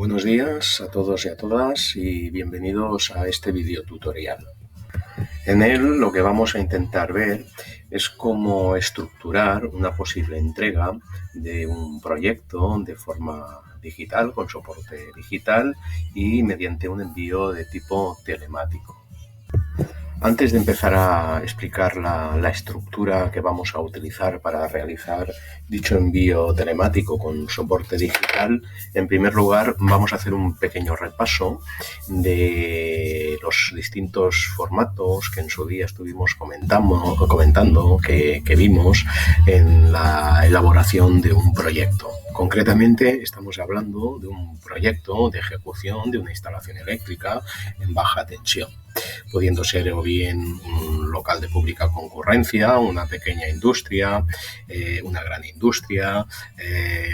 Buenos días a todos y a todas y bienvenidos a este video tutorial. En él lo que vamos a intentar ver es cómo estructurar una posible entrega de un proyecto de forma digital, con soporte digital y mediante un envío de tipo telemático. Antes de empezar a explicar la estructura que vamos a utilizar para realizar dicho envío telemático con soporte digital, en primer lugar vamos a hacer un pequeño repaso de los distintos formatos que en su día estuvimos comentando que vimos en la elaboración de un proyecto. Concretamente estamos hablando de un proyecto de ejecución de una instalación eléctrica en baja tensión, pudiendo ser o bien un local de pública concurrencia, una pequeña industria, una gran industria,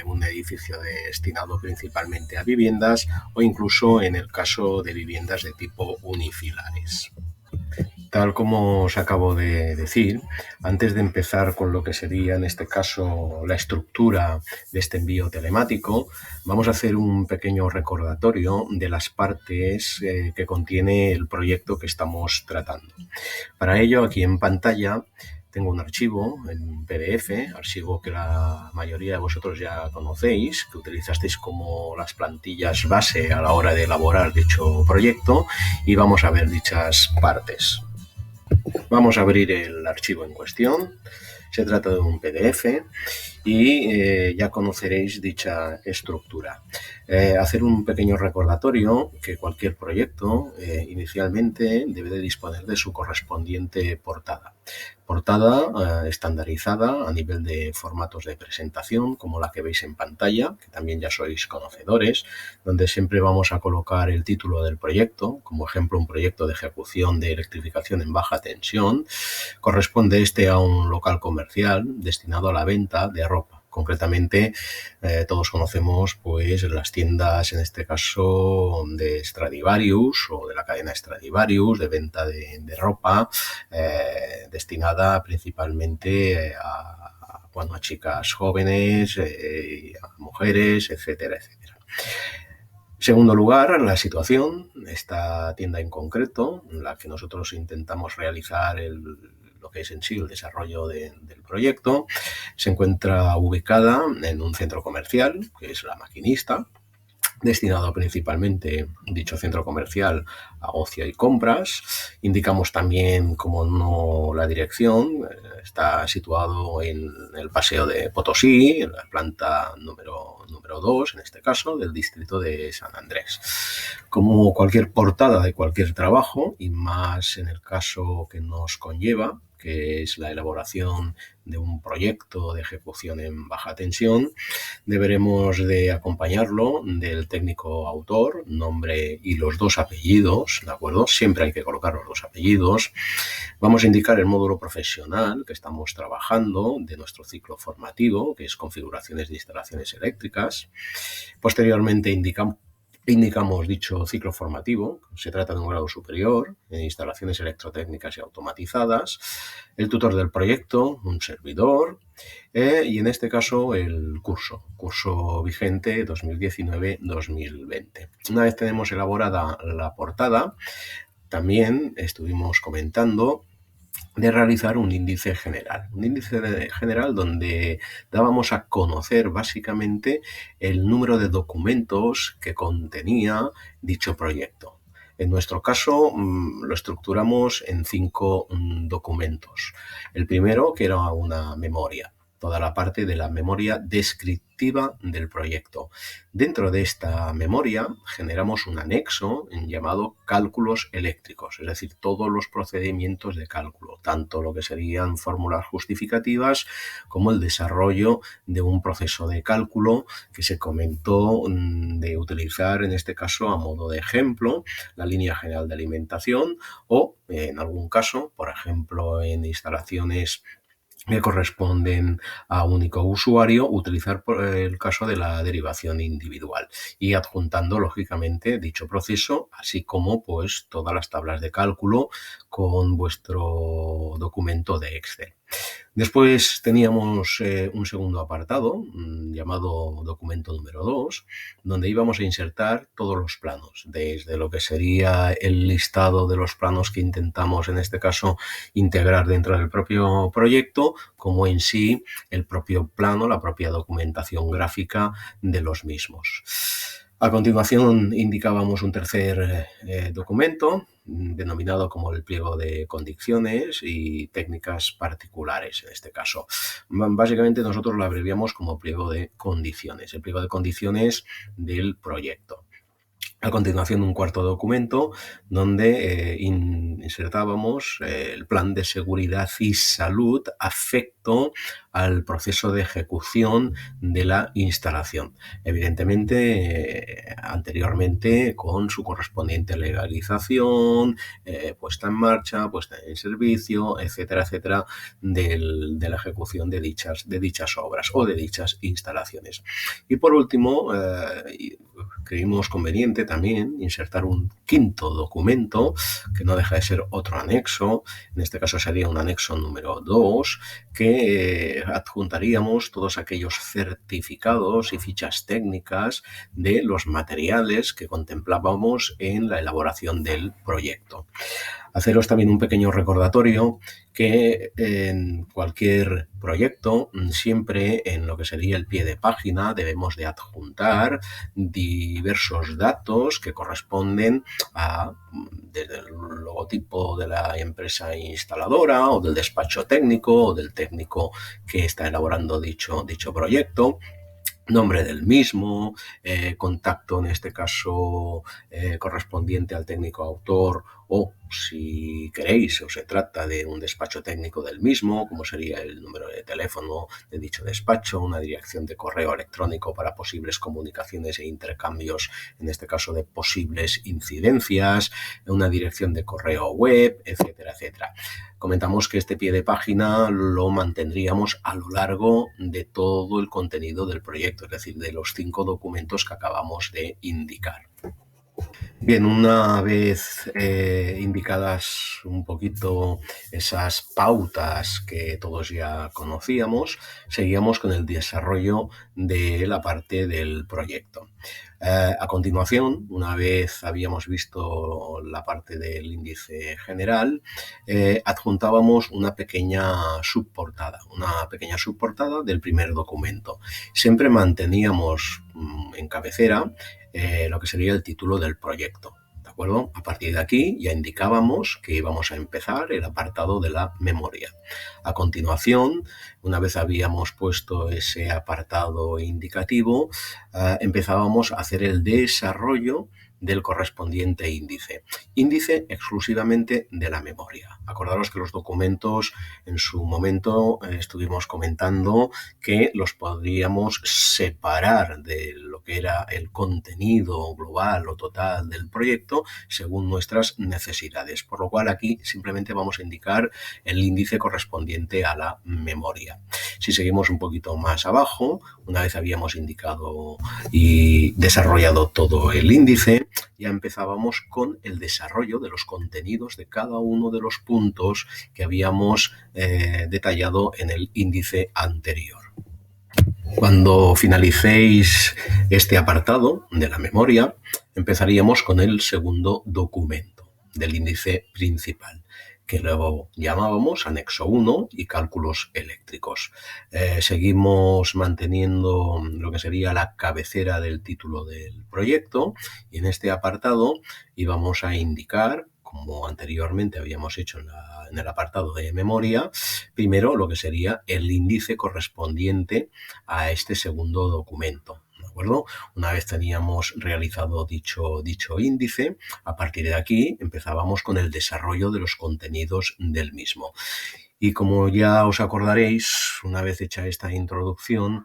un edificio destinado principalmente a viviendas o incluso en el caso de viviendas de tipo unifilares. Tal como os acabo de decir, antes de empezar con lo que sería en este caso la estructura de este envío telemático, vamos a hacer un pequeño recordatorio de las partes que contiene el proyecto que estamos tratando. Para ello, aquí en pantalla tengo un archivo en PDF, archivo que la mayoría de vosotros ya conocéis, que utilizasteis como las plantillas base a la hora de elaborar dicho proyecto, y vamos a ver dichas partes. Vamos a abrir el archivo en cuestión. Se trata de un PDF y ya conoceréis dicha estructura. Hacer un pequeño recordatorio que cualquier proyecto inicialmente debe de disponer de su correspondiente portada. Portada estandarizada a nivel de formatos de presentación, como la que veis en pantalla, que también ya sois conocedores, donde siempre vamos a colocar el título del proyecto, como ejemplo un proyecto de ejecución de electrificación en baja tensión. Corresponde este a un local comercial destinado a la venta de ropa. Concretamente, todos conocemos pues las tiendas, en este caso de Stradivarius o de la cadena Stradivarius, de venta de ropa, destinada principalmente a chicas jóvenes, a mujeres, etcétera, etcétera. Segundo lugar, la situación. Esta tienda en concreto, en la que nosotros intentamos realizar lo que es en sí el desarrollo del proyecto, se encuentra ubicada en un centro comercial, que es La Maquinista, destinado principalmente, dicho centro comercial, a ocio y compras. Indicamos también, como no, la dirección. Está situado en el Paseo de Potosí, en la planta número 2, en este caso, del distrito de San Andrés. Como cualquier portada de cualquier trabajo, y más en el caso que nos conlleva, que es la elaboración de un proyecto de ejecución en baja tensión, deberemos de acompañarlo del técnico autor, nombre y los dos apellidos, ¿de acuerdo? Siempre hay que colocar los dos apellidos. Vamos a indicar el módulo profesional que estamos trabajando de nuestro ciclo formativo, que es configuraciones de instalaciones eléctricas. Posteriormente indicamos dicho ciclo formativo. Se trata de un grado superior en instalaciones electrotécnicas y automatizadas, el tutor del proyecto, un servidor, y en este caso el curso vigente 2019-2020. Una vez tenemos elaborada la portada, también estuvimos comentando de realizar un índice general donde dábamos a conocer básicamente el número de documentos que contenía dicho proyecto. En nuestro caso lo estructuramos en 5 documentos. El primero, que era una memoria, toda la parte de la memoria descriptiva del proyecto. Dentro de esta memoria generamos un anexo llamado cálculos eléctricos, es decir, todos los procedimientos de cálculo, tanto lo que serían fórmulas justificativas como el desarrollo de un proceso de cálculo que se comentó de utilizar, en este caso, a modo de ejemplo, la línea general de alimentación o, en algún caso, por ejemplo, en instalaciones que corresponden a único usuario, utilizar por el caso de la derivación individual y adjuntando lógicamente dicho proceso, así como pues todas las tablas de cálculo con vuestro documento de Excel. Después teníamos un segundo apartado llamado documento número 2, donde íbamos a insertar todos los planos, desde lo que sería el listado de los planos que intentamos, en este caso, integrar dentro del propio proyecto, como en sí el propio plano, la propia documentación gráfica de los mismos. A continuación indicábamos un tercer documento denominado como el pliego de condiciones y técnicas particulares, en este caso. Básicamente nosotros lo abreviamos como pliego de condiciones, el pliego de condiciones del proyecto. A continuación, un cuarto documento donde insertábamos el plan de seguridad y salud afecto al proceso de ejecución de la instalación. Evidentemente, anteriormente con su correspondiente legalización, puesta en marcha, puesta en servicio, etcétera, etcétera, de la ejecución de dichas obras o de dichas instalaciones. Y por último, creímos conveniente también insertar un quinto documento que no deja de ser otro anexo, en este caso sería un anexo número 2, que adjuntaríamos todos aquellos certificados y fichas técnicas de los materiales que contemplábamos en la elaboración del proyecto. Haceros también un pequeño recordatorio que en cualquier proyecto, siempre en lo que sería el pie de página, debemos de adjuntar diversos datos que corresponden desde el logotipo de la empresa instaladora o del despacho técnico o del técnico que está elaborando dicho proyecto, nombre del mismo, contacto en este caso correspondiente al técnico autor, o si queréis o se trata de un despacho técnico del mismo, como sería el número de teléfono de dicho despacho, una dirección de correo electrónico para posibles comunicaciones e intercambios, en este caso de posibles incidencias, una dirección de correo web, etcétera, etcétera. Comentamos que este pie de página lo mantendríamos a lo largo de todo el contenido del proyecto, es decir, de los 5 documentos que acabamos de indicar. Bien, una vez indicadas un poquito esas pautas que todos ya conocíamos, seguíamos con el desarrollo de la parte del proyecto. A continuación, una vez habíamos visto la parte del índice general, adjuntábamos una pequeña subportada del primer documento. Siempre manteníamos en cabecera lo que sería el título del proyecto. ¿De acuerdo? A partir de aquí ya indicábamos que íbamos a empezar el apartado de la memoria. A continuación, una vez habíamos puesto ese apartado indicativo, empezábamos a hacer el desarrollo del correspondiente índice exclusivamente de la memoria. Acordaros que los documentos en su momento estuvimos comentando que los podríamos separar de lo que era el contenido global o total del proyecto según nuestras necesidades, por lo cual aquí simplemente vamos a indicar el índice correspondiente a la memoria. Si seguimos un poquito más abajo, una vez habíamos indicado y desarrollado todo el índice, ya empezábamos con el desarrollo de los contenidos de cada uno de los puntos que habíamos detallado en el índice anterior. Cuando finalicéis este apartado de la memoria, empezaríamos con el segundo documento del índice principal, que luego llamábamos anexo 1 y cálculos eléctricos. Seguimos manteniendo lo que sería la cabecera del título del proyecto, y en este apartado íbamos a indicar, como anteriormente habíamos hecho en el apartado de memoria, primero lo que sería el índice correspondiente a este segundo documento. ¿De acuerdo? Una vez teníamos realizado dicho índice, a partir de aquí empezábamos con el desarrollo de los contenidos del mismo. Y como ya os acordaréis, una vez hecha esta introducción,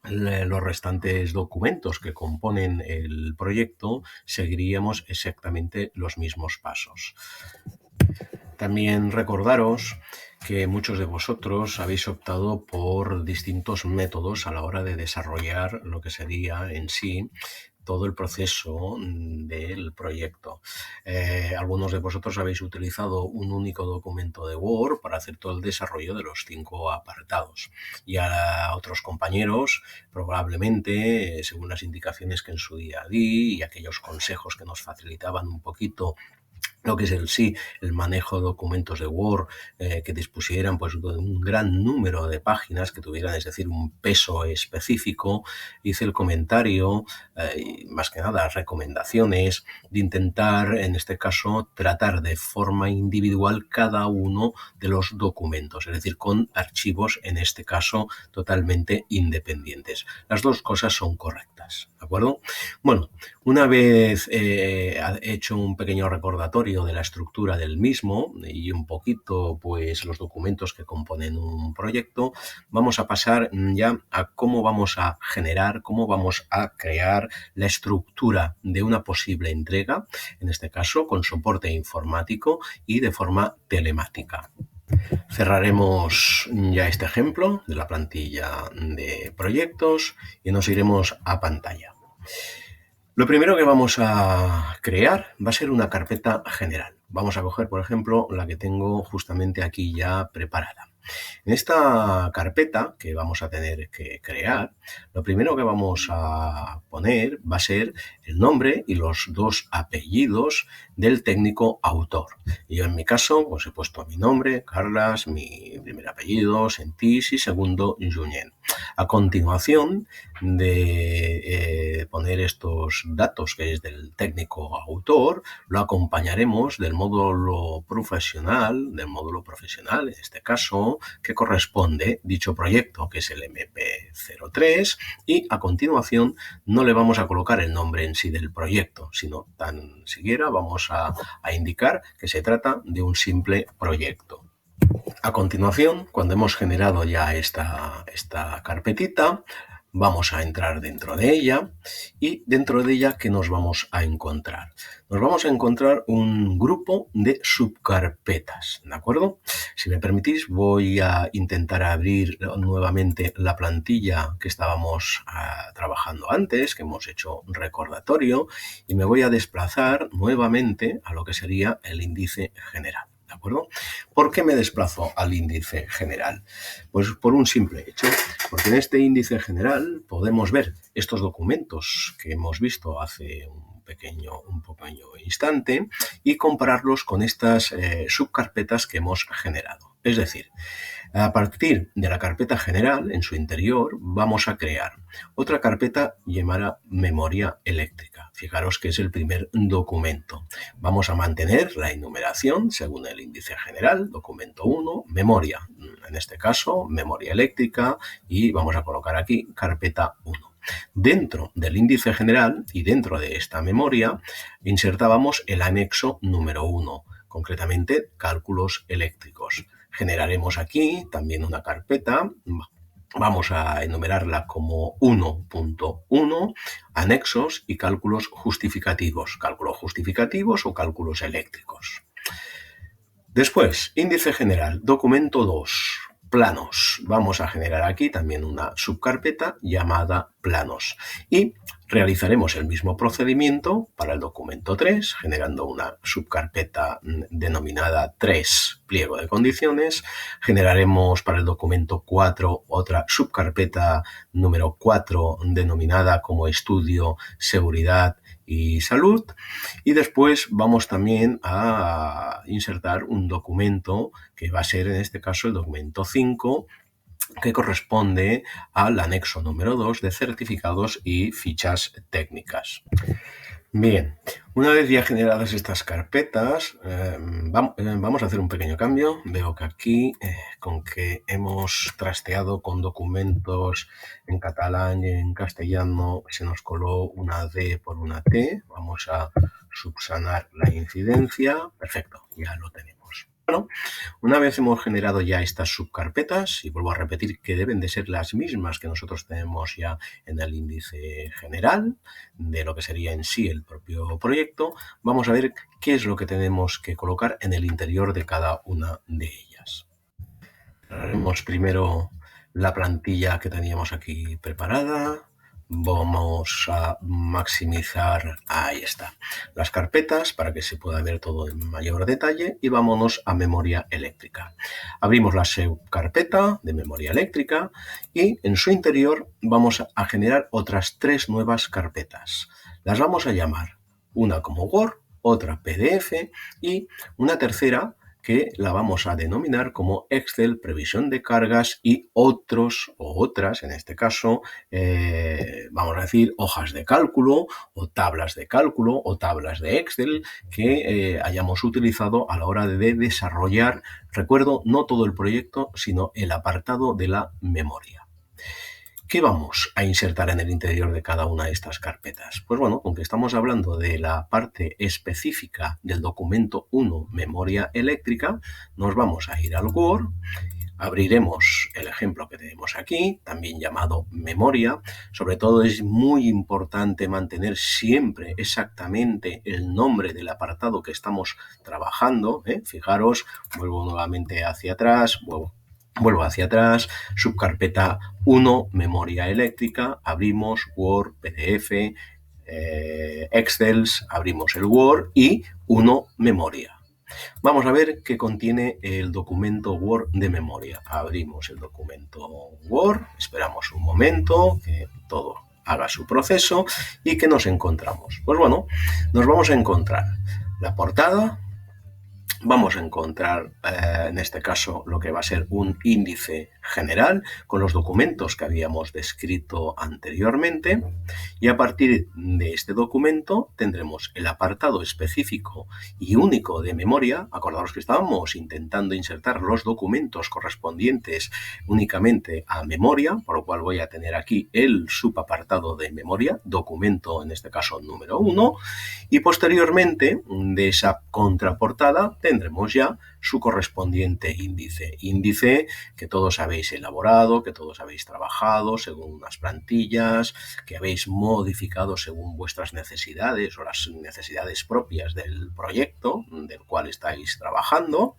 los restantes documentos que componen el proyecto seguiríamos exactamente los mismos pasos. También recordaros que muchos de vosotros habéis optado por distintos métodos a la hora de desarrollar lo que sería en sí todo el proceso del proyecto. Algunos de vosotros habéis utilizado un único documento de Word para hacer todo el desarrollo de los 5 apartados. Y a otros compañeros, probablemente, según las indicaciones que en su día di y aquellos consejos que nos facilitaban un poquito lo que es el manejo de documentos de Word, que dispusieran pues de un gran número de páginas que tuvieran, es decir, un peso específico. Hice el comentario, y más que nada recomendaciones de intentar, en este caso, tratar de forma individual cada uno de los documentos, es decir, con archivos, en este caso, totalmente independientes. Las dos cosas son correctas, ¿de acuerdo? Bueno, una vez hecho un pequeño recordatorio de la estructura del mismo y un poquito pues los documentos que componen un proyecto, vamos a pasar ya a cómo vamos a generar, cómo vamos a crear la estructura de una posible entrega, en este caso con soporte informático y de forma telemática. Cerraremos ya este ejemplo de la plantilla de proyectos y nos iremos a pantalla. Lo primero que vamos a crear va a ser una carpeta general. Vamos a coger, por ejemplo, la que tengo justamente aquí ya preparada. En esta carpeta que vamos a tener que crear, lo primero que vamos a poner va a ser el nombre y los 2 apellidos del técnico autor. Yo en mi caso pues he puesto mi nombre, Carlas, mi primer apellido, Sentís y segundo, Junyent. A continuación de poner estos datos que es del técnico autor, lo acompañaremos del módulo profesional, en este caso, que corresponde dicho proyecto, que es el MP03, y a continuación no le vamos a colocar el nombre en sí del proyecto, sino tan siquiera vamos a indicar que se trata de un simple proyecto. A continuación, cuando hemos generado ya esta carpetita, vamos a entrar dentro de ella y dentro de ella, ¿qué nos vamos a encontrar? Nos vamos a encontrar un grupo de subcarpetas, ¿de acuerdo? Si me permitís, voy a intentar abrir nuevamente la plantilla que estábamos trabajando antes, que hemos hecho un recordatorio, y me voy a desplazar nuevamente a lo que sería el índice general. ¿De acuerdo? ¿Por qué me desplazo al índice general? Pues por un simple hecho, porque en este índice general podemos ver estos documentos que hemos visto hace un pequeño instante y compararlos con estas subcarpetas que hemos generado. Es decir, a partir de la carpeta general, en su interior, vamos a crear otra carpeta llamada memoria eléctrica. Fijaros que es el primer documento. Vamos a mantener la enumeración según el índice general, documento 1, memoria, en este caso, memoria eléctrica, y vamos a colocar aquí carpeta 1. Dentro del índice general y dentro de esta memoria insertábamos el anexo número 1, concretamente cálculos eléctricos. Generaremos aquí también una carpeta, vamos a enumerarla como 1.1, anexos y cálculos justificativos o cálculos eléctricos. Después, índice general, documento 2, planos. Vamos a generar aquí también una subcarpeta llamada planos y realizaremos el mismo procedimiento para el documento 3, generando una subcarpeta denominada 3, pliego de condiciones. Generaremos para el documento 4 otra subcarpeta número 4 denominada como estudio, seguridad y salud, y después vamos también a insertar un documento que va a ser en este caso el documento 5, que corresponde al anexo número 2 de certificados y fichas técnicas. Bien, una vez ya generadas estas carpetas, vamos a hacer un pequeño cambio. Veo que aquí, con que hemos trasteado con documentos en catalán y en castellano, se nos coló una D por una T. Vamos a subsanar la incidencia. Perfecto, ya lo tenemos. Bueno, una vez hemos generado ya estas subcarpetas, y vuelvo a repetir que deben de ser las mismas que nosotros tenemos ya en el índice general, de lo que sería en sí el propio proyecto, vamos a ver qué es lo que tenemos que colocar en el interior de cada una de ellas. Haremos primero la plantilla que teníamos aquí preparada. Vamos a maximizar, ahí está, las carpetas para que se pueda ver todo en mayor detalle y vámonos a memoria eléctrica. Abrimos la subcarpeta de memoria eléctrica y en su interior vamos a generar otras 3 nuevas carpetas. Las vamos a llamar una como Word, otra PDF y una tercera que la vamos a denominar como Excel, previsión de cargas y otros o otras, en este caso, vamos a decir, hojas de cálculo o tablas de cálculo o tablas de Excel que hayamos utilizado a la hora de desarrollar, recuerdo, no todo el proyecto, sino el apartado de la memoria. ¿Qué vamos a insertar en el interior de cada una de estas carpetas? Pues bueno, aunque estamos hablando de la parte específica del documento 1, memoria eléctrica, nos vamos a ir al Word, abriremos el ejemplo que tenemos aquí, también llamado memoria. Sobre todo es muy importante mantener siempre exactamente el nombre del apartado que estamos trabajando. Fijaros, vuelvo nuevamente hacia atrás, vuelvo hacia atrás, subcarpeta 1, memoria eléctrica, abrimos Word, PDF, Excel, abrimos el Word y 1, memoria. Vamos a ver qué contiene el documento Word de memoria. Abrimos el documento Word, esperamos un momento que todo haga su proceso y ¿qué nos encontramos? Pues bueno, nos vamos a encontrar la portada. Vamos a encontrar, en este caso, lo que va a ser un índice general con los documentos que habíamos descrito anteriormente y a partir de este documento tendremos el apartado específico y único de memoria. Acordaros que estábamos intentando insertar los documentos correspondientes únicamente a memoria, por lo cual voy a tener aquí el subapartado de memoria, documento en este caso número 1, y posteriormente de esa contraportada tendremos ya su correspondiente índice que todos habéis elaborado, que todos habéis trabajado según unas plantillas, que habéis modificado según vuestras necesidades o las necesidades propias del proyecto del cual estáis trabajando.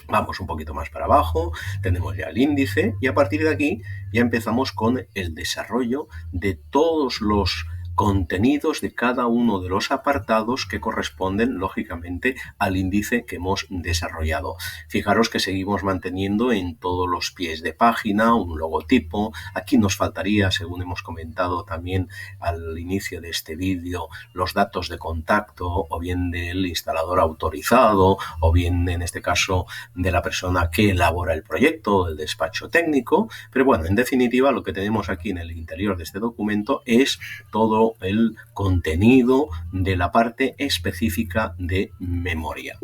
Vamos un poquito más para abajo, tenemos ya el índice y a partir de aquí ya empezamos con el desarrollo de todos los contenidos de cada uno de los apartados que corresponden lógicamente al índice que hemos desarrollado. Fijaros que seguimos manteniendo en todos los pies de página un logotipo. Aquí nos faltaría, según hemos comentado también al inicio de este vídeo, los datos de contacto o bien del instalador autorizado o bien en este caso de la persona que elabora el proyecto, del despacho técnico. Pero bueno, en definitiva lo que tenemos aquí en el interior de este documento es todo el contenido de la parte específica de memoria.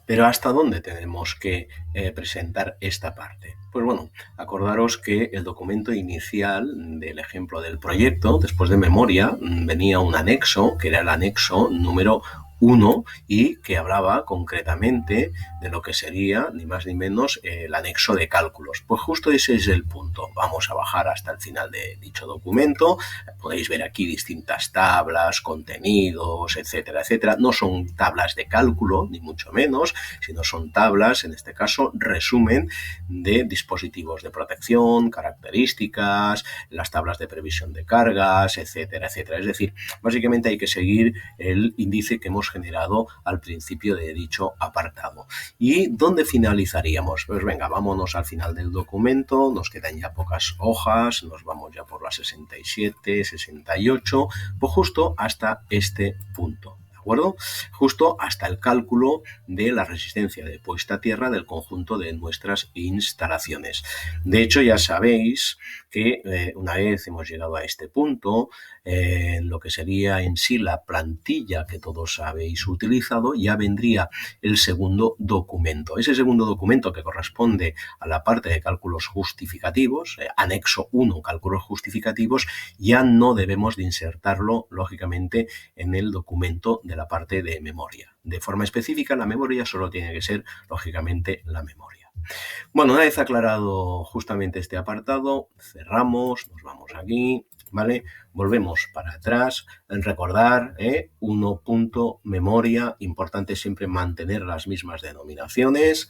Pero ¿hasta dónde tenemos que presentar esta parte? Pues bueno, acordaros que el documento inicial del ejemplo del proyecto, después de memoria, venía un anexo, que era el anexo número 1 y que hablaba concretamente de lo que sería ni más ni menos el anexo de cálculos. Pues justo ese es el punto. Vamos a bajar hasta el final de dicho documento. Podéis ver aquí distintas tablas, contenidos, etcétera, etcétera. No son tablas de cálculo, ni mucho menos, sino son tablas, en este caso, resumen de dispositivos de protección, características, las tablas de previsión de cargas, etcétera, etcétera. Es decir, básicamente hay que seguir el índice que hemos generado al principio de dicho apartado. ¿Y dónde finalizaríamos? Pues venga, vámonos al final del documento, nos quedan ya pocas hojas, nos vamos ya por las 67, 68, pues justo hasta este punto. ¿De acuerdo? Justo hasta el cálculo de la resistencia de puesta a tierra del conjunto de nuestras instalaciones. De hecho, ya sabéis que una vez hemos llegado a este punto, lo que sería en sí la plantilla que todos habéis utilizado, ya vendría el segundo documento. Ese segundo documento que corresponde a la parte de cálculos justificativos, anexo 1, cálculos justificativos, ya no debemos de insertarlo, lógicamente, en el documento de la parte de memoria. De forma específica, la memoria solo tiene que ser, lógicamente, la memoria. Bueno, una vez aclarado justamente este apartado, cerramos, nos vamos aquí, ¿vale? Volvemos para atrás, recordar, 1 punto memoria, importante siempre mantener las mismas denominaciones.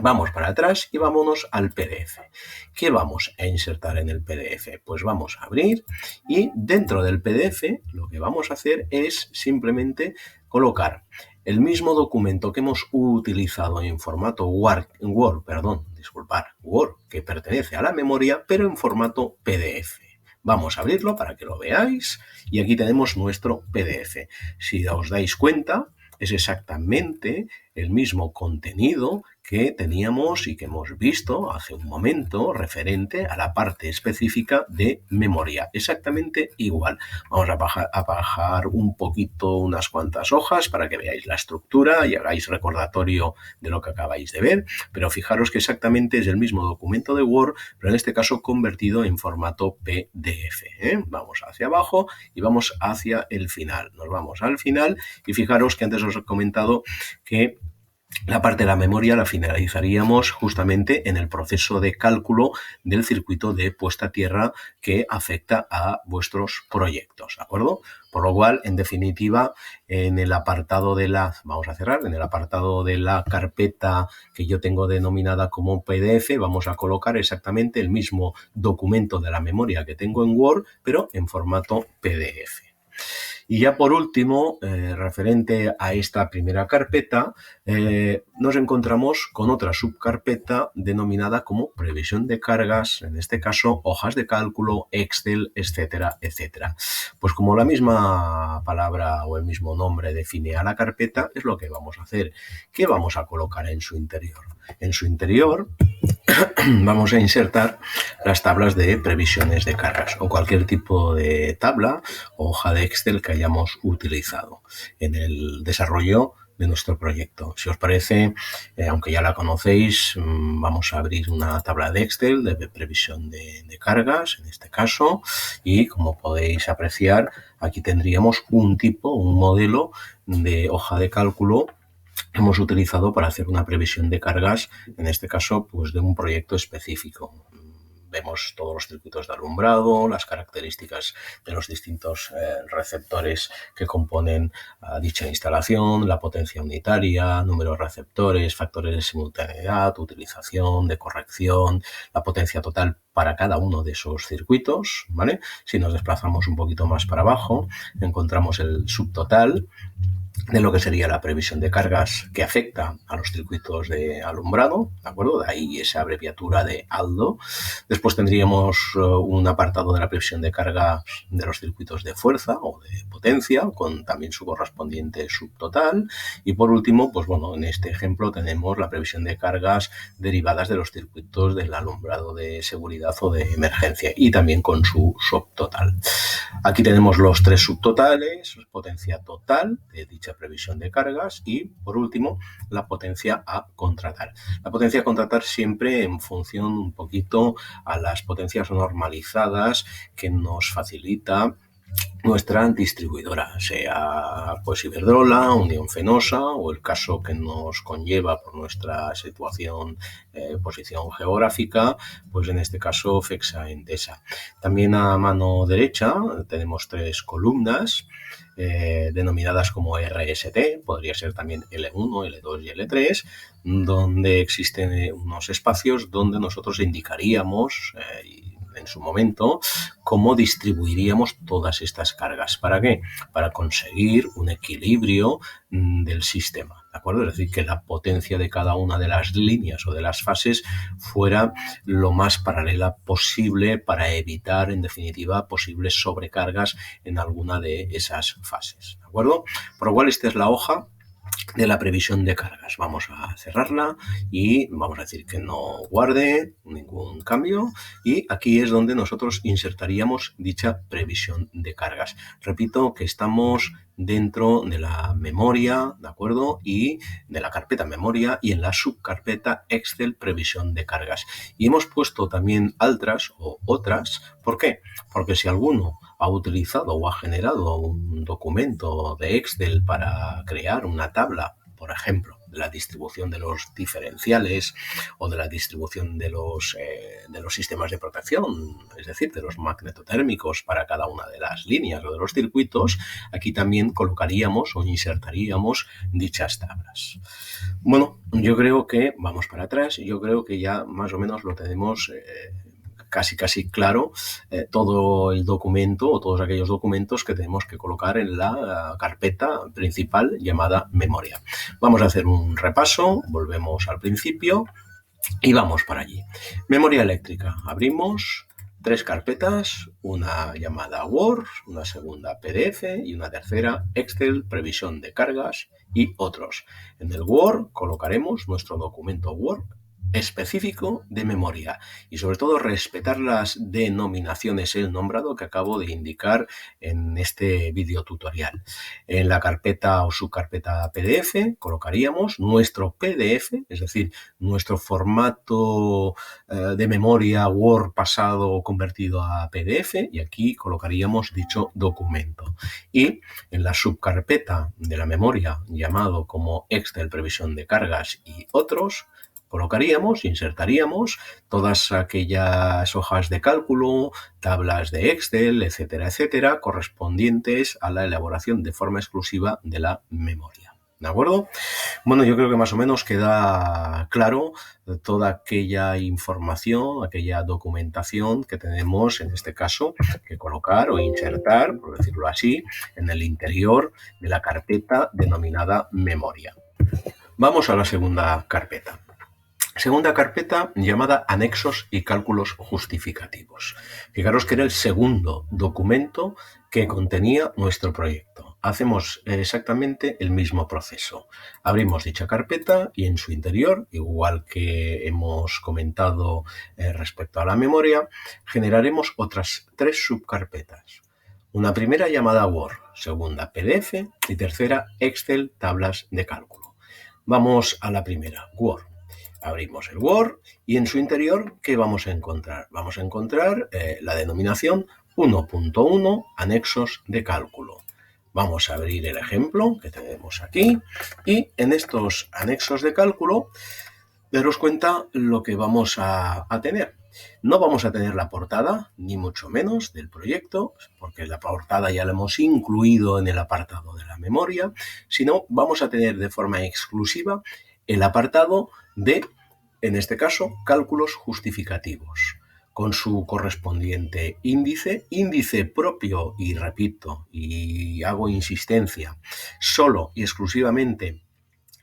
Vamos para atrás y vámonos al PDF. ¿Qué vamos a insertar en el PDF? Pues vamos a abrir y dentro del PDF lo que vamos a hacer es simplemente colocar el mismo documento que hemos utilizado en formato Word, que pertenece a la memoria, pero en formato PDF. Vamos a abrirlo para que lo veáis y aquí tenemos nuestro PDF. Si os dais cuenta, es exactamente el mismo contenido que teníamos y que hemos visto hace un momento referente a la parte específica de memoria. Exactamente igual. Vamos a bajar un poquito unas cuantas hojas para que veáis la estructura y hagáis recordatorio de lo que acabáis de ver, pero fijaros que exactamente es el mismo documento de Word, pero en este caso convertido en formato PDF. Vamos hacia abajo y vamos hacia el final. Nos vamos al final y fijaros que antes os he comentado que la parte de la memoria la finalizaríamos justamente en el proceso de cálculo del circuito de puesta a tierra que afecta a vuestros proyectos, ¿de acuerdo? Por lo cual, en definitiva, en el apartado de la, vamos a cerrar, en el apartado de la carpeta que yo tengo denominada como PDF, vamos a colocar exactamente el mismo documento de la memoria que tengo en Word, pero en formato PDF. Y ya por último, referente a esta primera carpeta, nos encontramos con otra subcarpeta denominada como previsión de cargas, en este caso hojas de cálculo, Excel, etcétera, etcétera. Pues como la misma palabra o el mismo nombre define a la carpeta, es lo que vamos a hacer. ¿Qué vamos a colocar en su interior? En su interior vamos a insertar las tablas de previsiones de cargas o cualquier tipo de tabla o hoja de Excel que hayamos utilizado en el desarrollo de nuestro proyecto. Si os parece, aunque ya la conocéis, vamos a abrir una tabla de Excel de previsión de cargas, en este caso, y como podéis apreciar, aquí tendríamos un modelo de hoja de cálculo hemos utilizado para hacer una previsión de cargas, en este caso, pues de un proyecto específico. Vemos todos los circuitos de alumbrado, las características de los distintos receptores que componen dicha instalación, la potencia unitaria, número de receptores, factores de simultaneidad, utilización, de corrección, la potencia total para cada uno de esos circuitos, ¿vale? Si nos desplazamos un poquito más para abajo, encontramos el subtotal de lo que sería la previsión de cargas que afecta a los circuitos de alumbrado, ¿de acuerdo? De ahí esa abreviatura de ALDO. Después tendríamos un apartado de la previsión de cargas de los circuitos de fuerza o de potencia, con también su correspondiente subtotal. Y por último, pues bueno, en este ejemplo tenemos la previsión de cargas derivadas de los circuitos del alumbrado de seguridad o de emergencia y también con su subtotal. Aquí tenemos los tres subtotales, potencia total de dicha previsión de cargas y, por último, la potencia a contratar. La potencia a contratar siempre en función un poquito a las potencias normalizadas que nos facilita nuestra distribuidora, sea pues Iberdrola, Unión Fenosa o el caso que nos conlleva por nuestra situación, posición geográfica, pues en este caso FEXA Endesa. También a mano derecha tenemos tres columnas denominadas como RST, podría ser también L1, L2 y L3, donde existen unos espacios donde nosotros indicaríamos en su momento cómo distribuiríamos todas estas cargas. ¿Para qué? Para conseguir un equilibrio del sistema, ¿de acuerdo? Es decir, que la potencia de cada una de las líneas o de las fases fuera lo más paralela posible para evitar, en definitiva, posibles sobrecargas en alguna de esas fases, ¿de acuerdo? Por lo cual, esta es la hoja de la previsión de cargas. Vamos a cerrarla y vamos a decir que no guarde ningún cambio y aquí es donde nosotros insertaríamos dicha previsión de cargas. Repito que estamos dentro de la memoria, ¿de acuerdo? Y de la carpeta memoria y en la subcarpeta Excel previsión de cargas. Y hemos puesto también otras o otras. ¿Por qué? Porque si alguno ha utilizado o ha generado un documento de Excel para crear una tabla, por ejemplo, de la distribución de los diferenciales o de la distribución de los sistemas de protección, es decir, de los magnetotérmicos para cada una de las líneas o de los circuitos, aquí también colocaríamos o insertaríamos dichas tablas. Bueno, yo creo que, vamos para atrás, yo creo que ya más o menos lo tenemos casi claro todo el documento o todos aquellos documentos que tenemos que colocar en la carpeta principal llamada memoria. Vamos a hacer un repaso, volvemos al principio y vamos para allí. Memoria eléctrica, abrimos 3 carpetas, una llamada Word, una segunda PDF y una tercera Excel, previsión de cargas y otros. En el Word colocaremos nuestro documento Word específico de memoria y sobre todo respetar las denominaciones, el nombrado que acabo de indicar en este video tutorial. En la carpeta o subcarpeta PDF colocaríamos nuestro PDF, es decir, nuestro formato de memoria Word pasado convertido a PDF, y aquí colocaríamos dicho documento. Y en la subcarpeta de la memoria llamado como Excel, previsión de cargas y otros, colocaríamos, insertaríamos todas aquellas hojas de cálculo, tablas de Excel, etcétera, etcétera, correspondientes a la elaboración de forma exclusiva de la memoria. ¿De acuerdo? Bueno, yo creo que más o menos queda claro toda aquella información, aquella documentación que tenemos, en este caso, que colocar o insertar, por decirlo así, en el interior de la carpeta denominada memoria. Vamos a la segunda carpeta. Segunda carpeta llamada Anexos y cálculos justificativos. Fijaros que era el segundo documento que contenía nuestro proyecto. Hacemos exactamente el mismo proceso. Abrimos dicha carpeta y en su interior, igual que hemos comentado respecto a la memoria, generaremos otras 3 subcarpetas. Una primera llamada Word, segunda PDF y tercera Excel, tablas de cálculo. Vamos a la primera, Word. Abrimos el Word y en su interior, ¿qué vamos a encontrar? Vamos a encontrar la denominación 1.1 anexos de cálculo. Vamos a abrir el ejemplo que tenemos aquí y en estos anexos de cálculo, daros cuenta lo que vamos a tener. No vamos a tener la portada, ni mucho menos, del proyecto, porque la portada ya la hemos incluido en el apartado de la memoria, sino vamos a tener de forma exclusiva el apartado de, en este caso, cálculos justificativos, con su correspondiente índice propio, y repito, y hago insistencia, solo y exclusivamente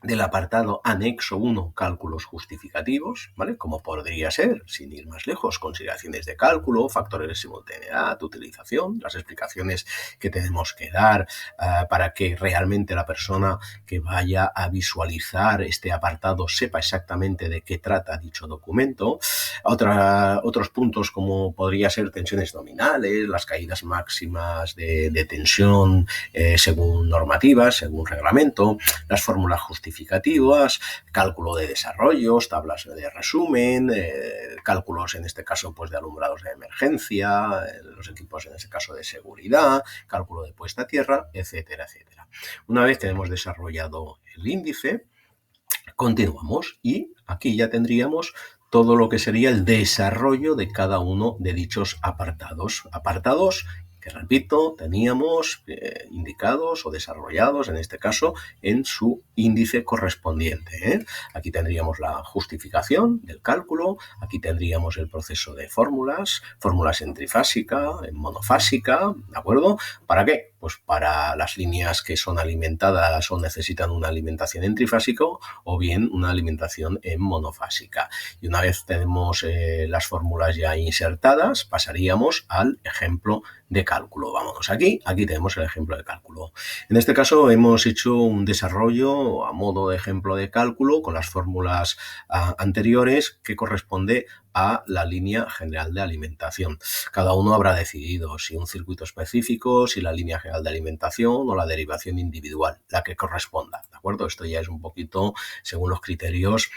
del apartado anexo 1, cálculos justificativos, ¿vale? Como podría ser, sin ir más lejos, consideraciones de cálculo, factores de simultaneidad, utilización, las explicaciones que tenemos que dar para que realmente la persona que vaya a visualizar este apartado sepa exactamente de qué trata dicho documento. Otros puntos como podría ser tensiones nominales, las caídas máximas de tensión según normativas, según reglamento, las fórmulas justificativas, cálculo de desarrollos, tablas de resumen, cálculos en este caso pues de alumbrados de emergencia, los equipos en este caso de seguridad, cálculo de puesta a tierra, etcétera, etcétera. Una vez que hemos desarrollado el índice, continuamos y aquí ya tendríamos todo lo que sería el desarrollo de cada uno de dichos apartados. Apartados que, repito, teníamos indicados o desarrollados, en este caso, en su índice correspondiente. Aquí tendríamos la justificación del cálculo, aquí tendríamos el proceso de fórmulas en trifásica, en monofásica, ¿de acuerdo? ¿Para qué? Pues para las líneas que son alimentadas o necesitan una alimentación en trifásico o bien una alimentación en monofásica. Y una vez tenemos las fórmulas ya insertadas, pasaríamos al ejemplo de cálculo. Vámonos aquí tenemos el ejemplo de cálculo. En este caso hemos hecho un desarrollo a modo de ejemplo de cálculo con las fórmulas anteriores que corresponde a la línea general de alimentación. Cada uno habrá decidido si un circuito específico, si la línea general de alimentación o la derivación individual, la que corresponda, ¿de acuerdo? Esto ya es un poquito según los criterios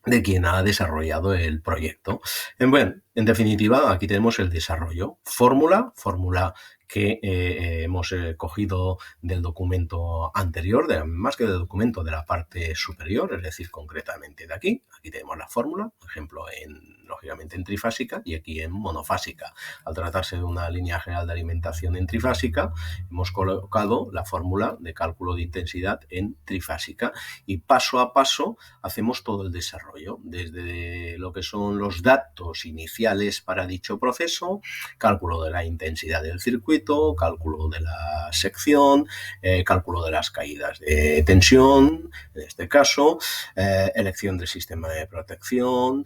de quien ha desarrollado el proyecto. En definitiva, aquí tenemos el desarrollo. Fórmula que hemos cogido del documento anterior, más que del documento, de la parte superior, es decir, concretamente de aquí. Aquí tenemos la fórmula, por ejemplo, lógicamente en trifásica y aquí en monofásica. Al tratarse de una línea general de alimentación en trifásica, hemos colocado la fórmula de cálculo de intensidad en trifásica y paso a paso hacemos todo el desarrollo, desde lo que son los datos iniciales para dicho proceso, cálculo de la intensidad del circuito, cálculo de la sección, cálculo de las caídas de tensión, en este caso, elección del sistema de protección,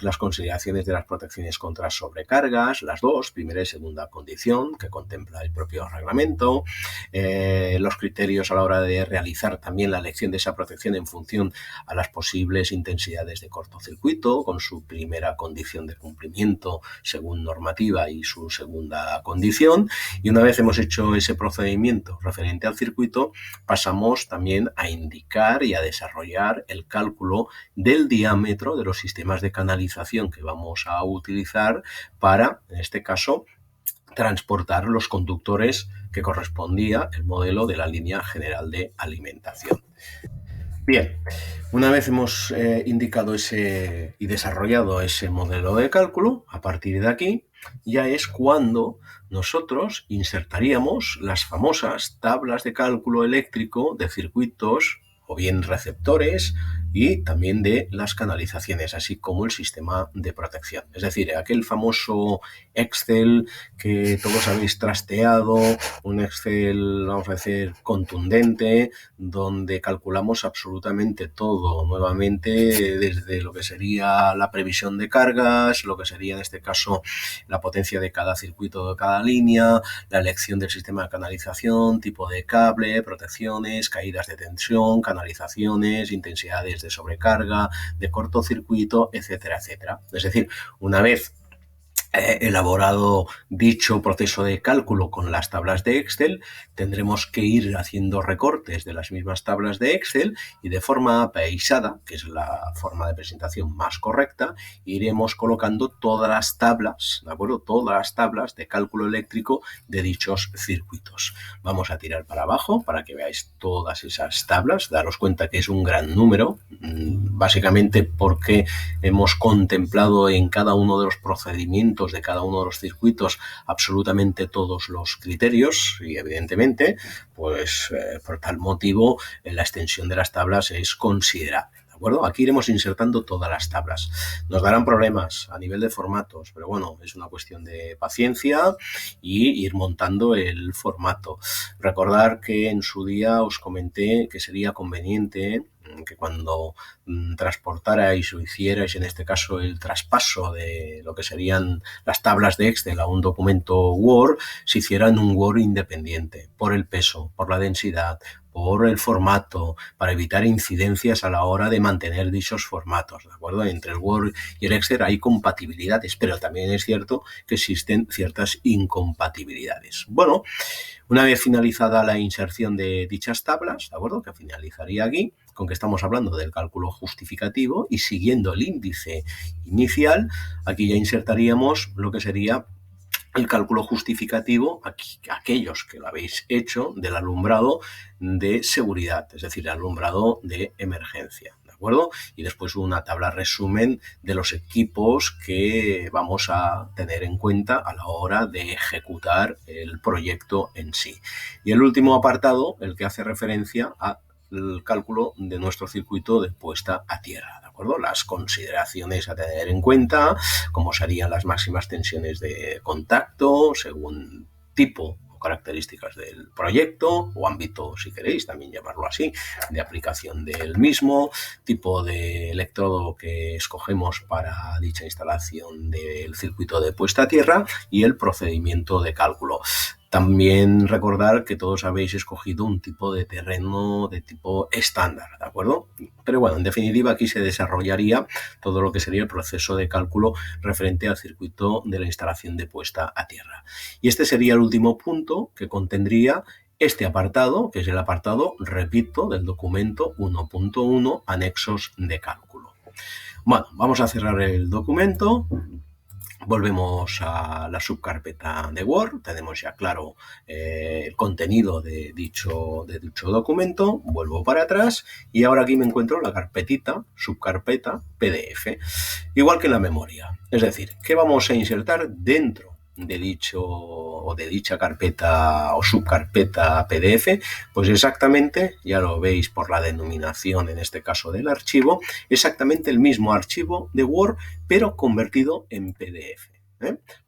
las consideraciones de las protecciones contra sobrecargas, las dos, primera y segunda condición que contempla el propio reglamento, los criterios a la hora de realizar también la elección de esa protección en función a las posibles intensidades de cortocircuito, con su primera condición de cumplimiento según normativa y su segunda condición. Y una vez hemos hecho ese procedimiento referente al circuito, pasamos también a indicar y a desarrollar el cálculo del diámetro de los sistemas de canalización que vamos a utilizar para, en este caso, transportar los conductores que correspondía el modelo de la línea general de alimentación. Bien, una vez hemos indicado y desarrollado ese modelo de cálculo, a partir de aquí ya es cuando nosotros insertaríamos las famosas tablas de cálculo eléctrico de circuitos o bien receptores y también de las canalizaciones, así como el sistema de protección. Es decir, aquel famoso Excel que todos habéis trasteado, un Excel, vamos a decir, contundente, donde calculamos absolutamente todo, nuevamente, desde lo que sería la previsión de cargas, lo que sería en este caso la potencia de cada circuito de cada línea, la elección del sistema de canalización, tipo de cable, protecciones, caídas de tensión, canalizaciones, intensidades de sobrecarga, de cortocircuito, etcétera, etcétera. Es decir, una vez elaborado dicho proceso de cálculo con las tablas de Excel, tendremos que ir haciendo recortes de las mismas tablas de Excel y de forma paisada, que es la forma de presentación más correcta, iremos colocando todas las tablas, ¿de acuerdo? Todas las tablas de cálculo eléctrico de dichos circuitos. Vamos a tirar para abajo para que veáis todas esas tablas, daros cuenta que es un gran número, básicamente porque hemos contemplado en cada uno de los procedimientos de cada uno de los circuitos absolutamente todos los criterios y evidentemente pues por tal motivo la extensión de las tablas es considerable. ¿De acuerdo? Aquí iremos insertando todas las tablas. Nos darán problemas a nivel de formatos, pero bueno, es una cuestión de paciencia y ir montando el formato. Recordar que en su día os comenté que sería conveniente que cuando transportarais o hicierais en este caso el traspaso de lo que serían las tablas de Excel a un documento Word, se hiciera en un Word independiente, por el peso, por la densidad, por el formato, para evitar incidencias a la hora de mantener dichos formatos, ¿de acuerdo? Entre el Word y el Excel hay compatibilidades, pero también es cierto que existen ciertas incompatibilidades. Bueno, una vez finalizada la inserción de dichas tablas, ¿de acuerdo? Que finalizaría aquí, con que estamos hablando del cálculo justificativo y siguiendo el índice inicial, aquí ya insertaríamos lo que sería el cálculo justificativo, aquellos que lo habéis hecho, del alumbrado de seguridad, es decir, el alumbrado de emergencia. ¿De acuerdo? Y después una tabla resumen de los equipos que vamos a tener en cuenta a la hora de ejecutar el proyecto en sí. Y el último apartado, el que hace referencia al cálculo de nuestro circuito de puesta a tierra, ¿de acuerdo? Las consideraciones a tener en cuenta, como serían las máximas tensiones de contacto, según tipo o características del proyecto o ámbito, si queréis también llamarlo así, de aplicación del mismo, tipo de electrodo que escogemos para dicha instalación del circuito de puesta a tierra y el procedimiento de cálculo. También recordar que todos habéis escogido un tipo de terreno de tipo estándar, ¿de acuerdo? Pero bueno, en definitiva aquí se desarrollaría todo lo que sería el proceso de cálculo referente al circuito de la instalación de puesta a tierra. Y este sería el último punto que contendría este apartado, que es el apartado, repito, del documento 1.1, anexos de cálculo. Bueno, vamos a cerrar el documento. Volvemos a la subcarpeta de Word, tenemos ya claro el contenido de dicho documento, vuelvo para atrás y ahora aquí me encuentro la carpetita, subcarpeta PDF, igual que en la memoria. Es decir, ¿qué vamos a insertar dentro de dicha carpeta o subcarpeta PDF? Pues exactamente, ya lo veis por la denominación en este caso del archivo, exactamente el mismo archivo de Word, pero convertido en PDF.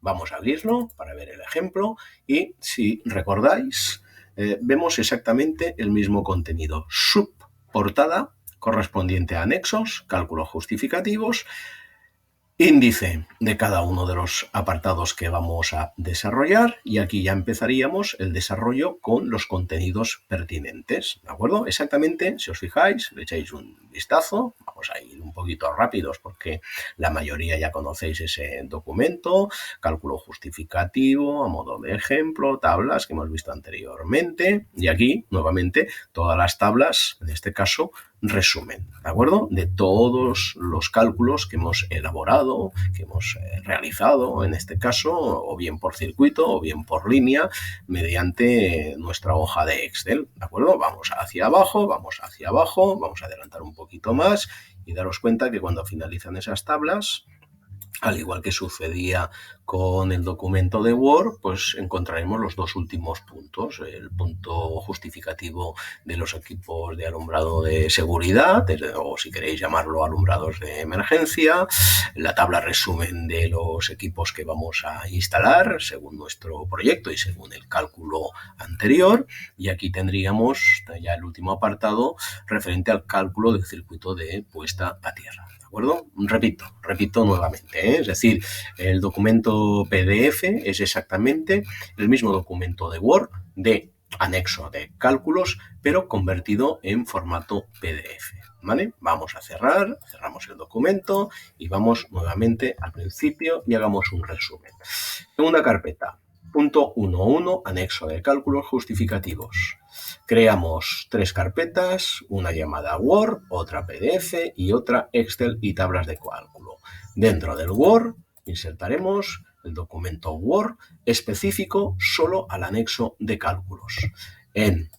Vamos a abrirlo para ver el ejemplo y si recordáis, vemos exactamente el mismo contenido. Subportada correspondiente a anexos, cálculos justificativos, índice de cada uno de los apartados que vamos a desarrollar y aquí ya empezaríamos el desarrollo con los contenidos pertinentes, ¿de acuerdo? Exactamente, si os fijáis, le echáis un vistazo, vamos a ir un poquito rápidos porque la mayoría ya conocéis ese documento, cálculo justificativo, a modo de ejemplo, tablas que hemos visto anteriormente y aquí, nuevamente, todas las tablas, en este caso, resumen, ¿de acuerdo? De todos los cálculos que hemos elaborado, que hemos realizado, en este caso, o bien por circuito o bien por línea, mediante nuestra hoja de Excel, ¿de acuerdo? Vamos hacia abajo, vamos a adelantar un poquito más y daros cuenta que cuando finalizan esas tablas, al igual que sucedía con el documento de Word, pues encontraremos los dos últimos puntos. El punto justificativo de los equipos de alumbrado de seguridad, o si queréis llamarlo alumbrados de emergencia, la tabla resumen de los equipos que vamos a instalar según nuestro proyecto y según el cálculo anterior. Y aquí tendríamos ya el último apartado referente al cálculo del circuito de puesta a tierra. ¿De acuerdo? Repito nuevamente, es decir, el documento PDF es exactamente el mismo documento de Word de anexo de cálculos, pero convertido en formato PDF. ¿Vale? Vamos a cerramos el documento y vamos nuevamente al principio y hagamos un resumen. Segunda carpeta, punto 1.1, anexo de cálculos justificativos. Creamos 3 carpetas, una llamada Word, otra PDF y otra Excel y tablas de cálculo. Dentro del Word insertaremos el documento Word específico solo al anexo de cálculos. En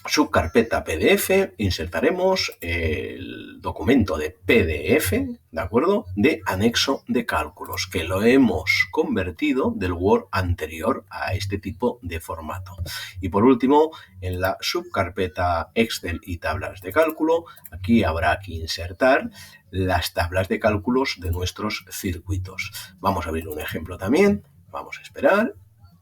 subcarpeta PDF insertaremos el documento de PDF, ¿de acuerdo?, de anexo de cálculos, que lo hemos convertido del Word anterior a este tipo de formato. Y por último, en la subcarpeta Excel y tablas de cálculo, aquí habrá que insertar las tablas de cálculos de nuestros circuitos. Vamos a abrir un ejemplo también, vamos a esperar.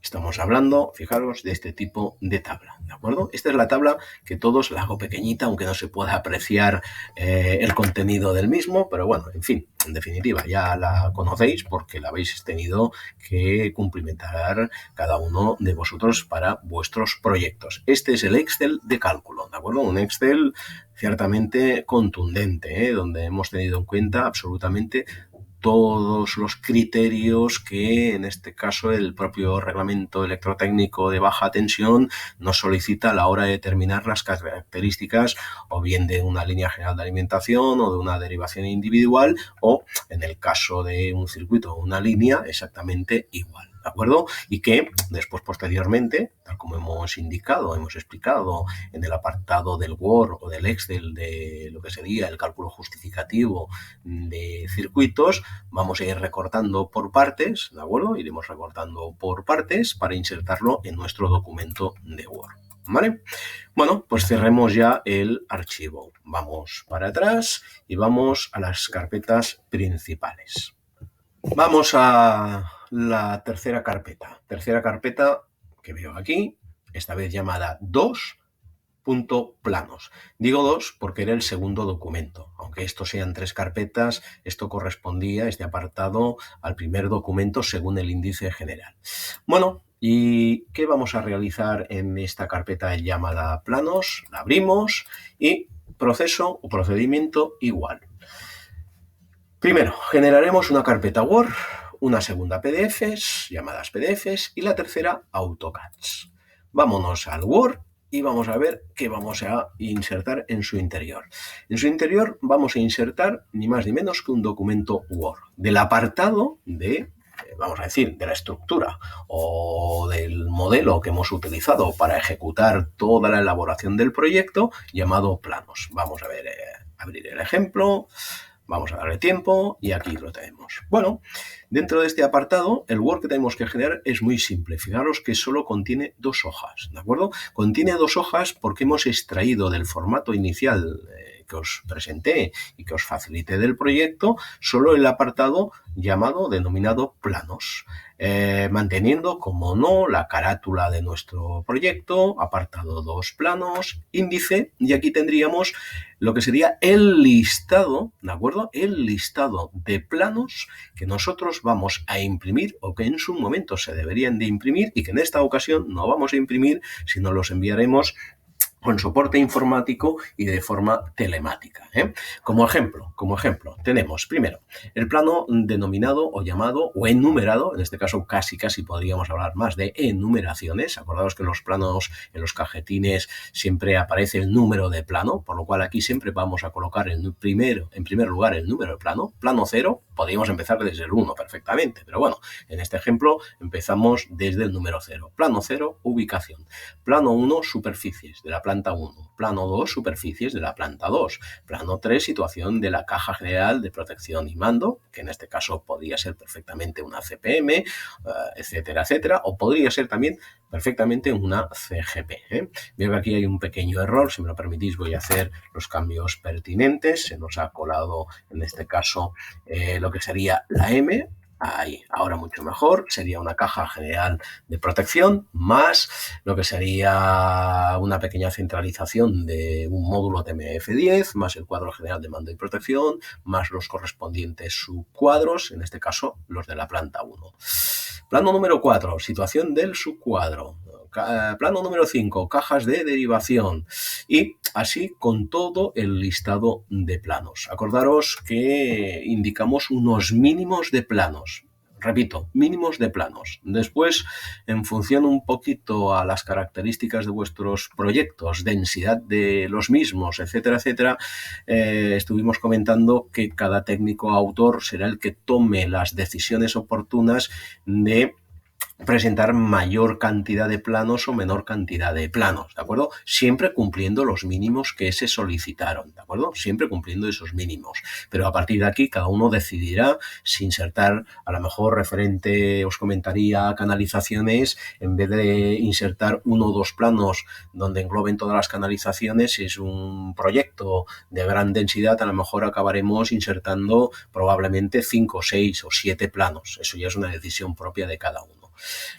Estamos hablando, fijaros, de este tipo de tabla, ¿de acuerdo? Esta es la tabla que todos la hago pequeñita, aunque no se pueda apreciar el contenido del mismo, pero bueno, en fin, en definitiva, ya la conocéis porque la habéis tenido que cumplimentar cada uno de vosotros para vuestros proyectos. Este es el Excel de cálculo, ¿de acuerdo? Un Excel ciertamente contundente, donde hemos tenido en cuenta absolutamente todos los criterios que en este caso el propio reglamento electrotécnico de baja tensión nos solicita a la hora de determinar las características o bien de una línea general de alimentación o de una derivación individual o en el caso de un circuito o una línea exactamente igual. ¿De acuerdo? Y que después, posteriormente, tal como hemos indicado, hemos explicado en el apartado del Word o del Excel de lo que sería el cálculo justificativo de circuitos, vamos a ir recortando por partes, ¿de acuerdo? Iremos recortando por partes para insertarlo en nuestro documento de Word. ¿Vale? Bueno, pues cerremos ya el archivo. Vamos para atrás y vamos a las carpetas principales. Vamos a la tercera carpeta que veo aquí, esta vez llamada 2.planos. Digo 2 porque era el segundo documento. Aunque estos sean 3 carpetas, esto correspondía, este apartado, al primer documento según el índice general. Bueno, ¿y qué vamos a realizar en esta carpeta llamada planos? La abrimos y proceso o procedimiento igual. Primero, generaremos una carpeta Word, una segunda PDFs, llamadas PDFs, y la tercera AutoCADs. Vámonos al Word y vamos a ver qué vamos a insertar en su interior. En su interior vamos a insertar ni más ni menos que un documento Word del apartado de vamos a decir, de la estructura o del modelo que hemos utilizado para ejecutar toda la elaboración del proyecto, llamado planos. Vamos a ver, abrir el ejemplo. Vamos a darle tiempo y aquí lo tenemos. Bueno, dentro de este apartado, el Word que tenemos que generar es muy simple. Fijaros que solo contiene 2 hojas, ¿de acuerdo? Contiene 2 hojas porque hemos extraído del formato inicial que os presenté y que os facilité del proyecto, solo el apartado denominado planos. Manteniendo, como no, la carátula de nuestro proyecto, apartado 2 planos, índice, y aquí tendríamos lo que sería el listado, ¿de acuerdo? El listado de planos que nosotros vamos a imprimir o que en su momento se deberían de imprimir y que en esta ocasión no vamos a imprimir, sino los enviaremos con soporte informático y de forma telemática. Como ejemplo, tenemos primero el plano denominado o llamado o enumerado, en este caso casi podríamos hablar más de enumeraciones. Acordaos que en los planos, en los cajetines, siempre aparece el número de plano, por lo cual aquí siempre vamos a colocar en primer lugar el número de plano. Plano 0, podríamos empezar desde el 1 perfectamente, pero bueno, en este ejemplo empezamos desde el número 0. Plano 0, ubicación. Plano 1, superficies de la planta 1. Plano 2, superficies de la planta 2. Plano 3, situación de la caja general de protección y mando, que en este caso podría ser perfectamente una CPM, etcétera, etcétera, o podría ser también perfectamente una CGP. Veo que aquí hay un pequeño error, si me lo permitís voy a hacer los cambios pertinentes. Se nos ha colado en este caso lo que sería la M. Ahí, ahora mucho mejor, sería una caja general de protección más lo que sería una pequeña centralización de un módulo TMF10 más el cuadro general de mando y protección más los correspondientes subcuadros, en este caso los de la planta 1. Plano número 4, situación del subcuadro. Plano número 5, cajas de derivación, y así con todo el listado de planos. Acordaros que indicamos unos mínimos de planos. Repito, mínimos de planos. Después, en función un poquito a las características de vuestros proyectos, densidad de los mismos, etcétera, etcétera, estuvimos comentando que cada técnico autor será el que tome las decisiones oportunas de presentar mayor cantidad de planos o menor cantidad de planos, ¿de acuerdo? Siempre cumpliendo los mínimos que se solicitaron, ¿de acuerdo? Siempre cumpliendo esos mínimos. Pero a partir de aquí cada uno decidirá si insertar, a lo mejor referente, os comentaría, canalizaciones, en vez de insertar 1 o 2 planos donde engloben todas las canalizaciones, si es un proyecto de gran densidad, a lo mejor acabaremos insertando probablemente 5, 6 o 7 planos. Eso ya es una decisión propia de cada uno.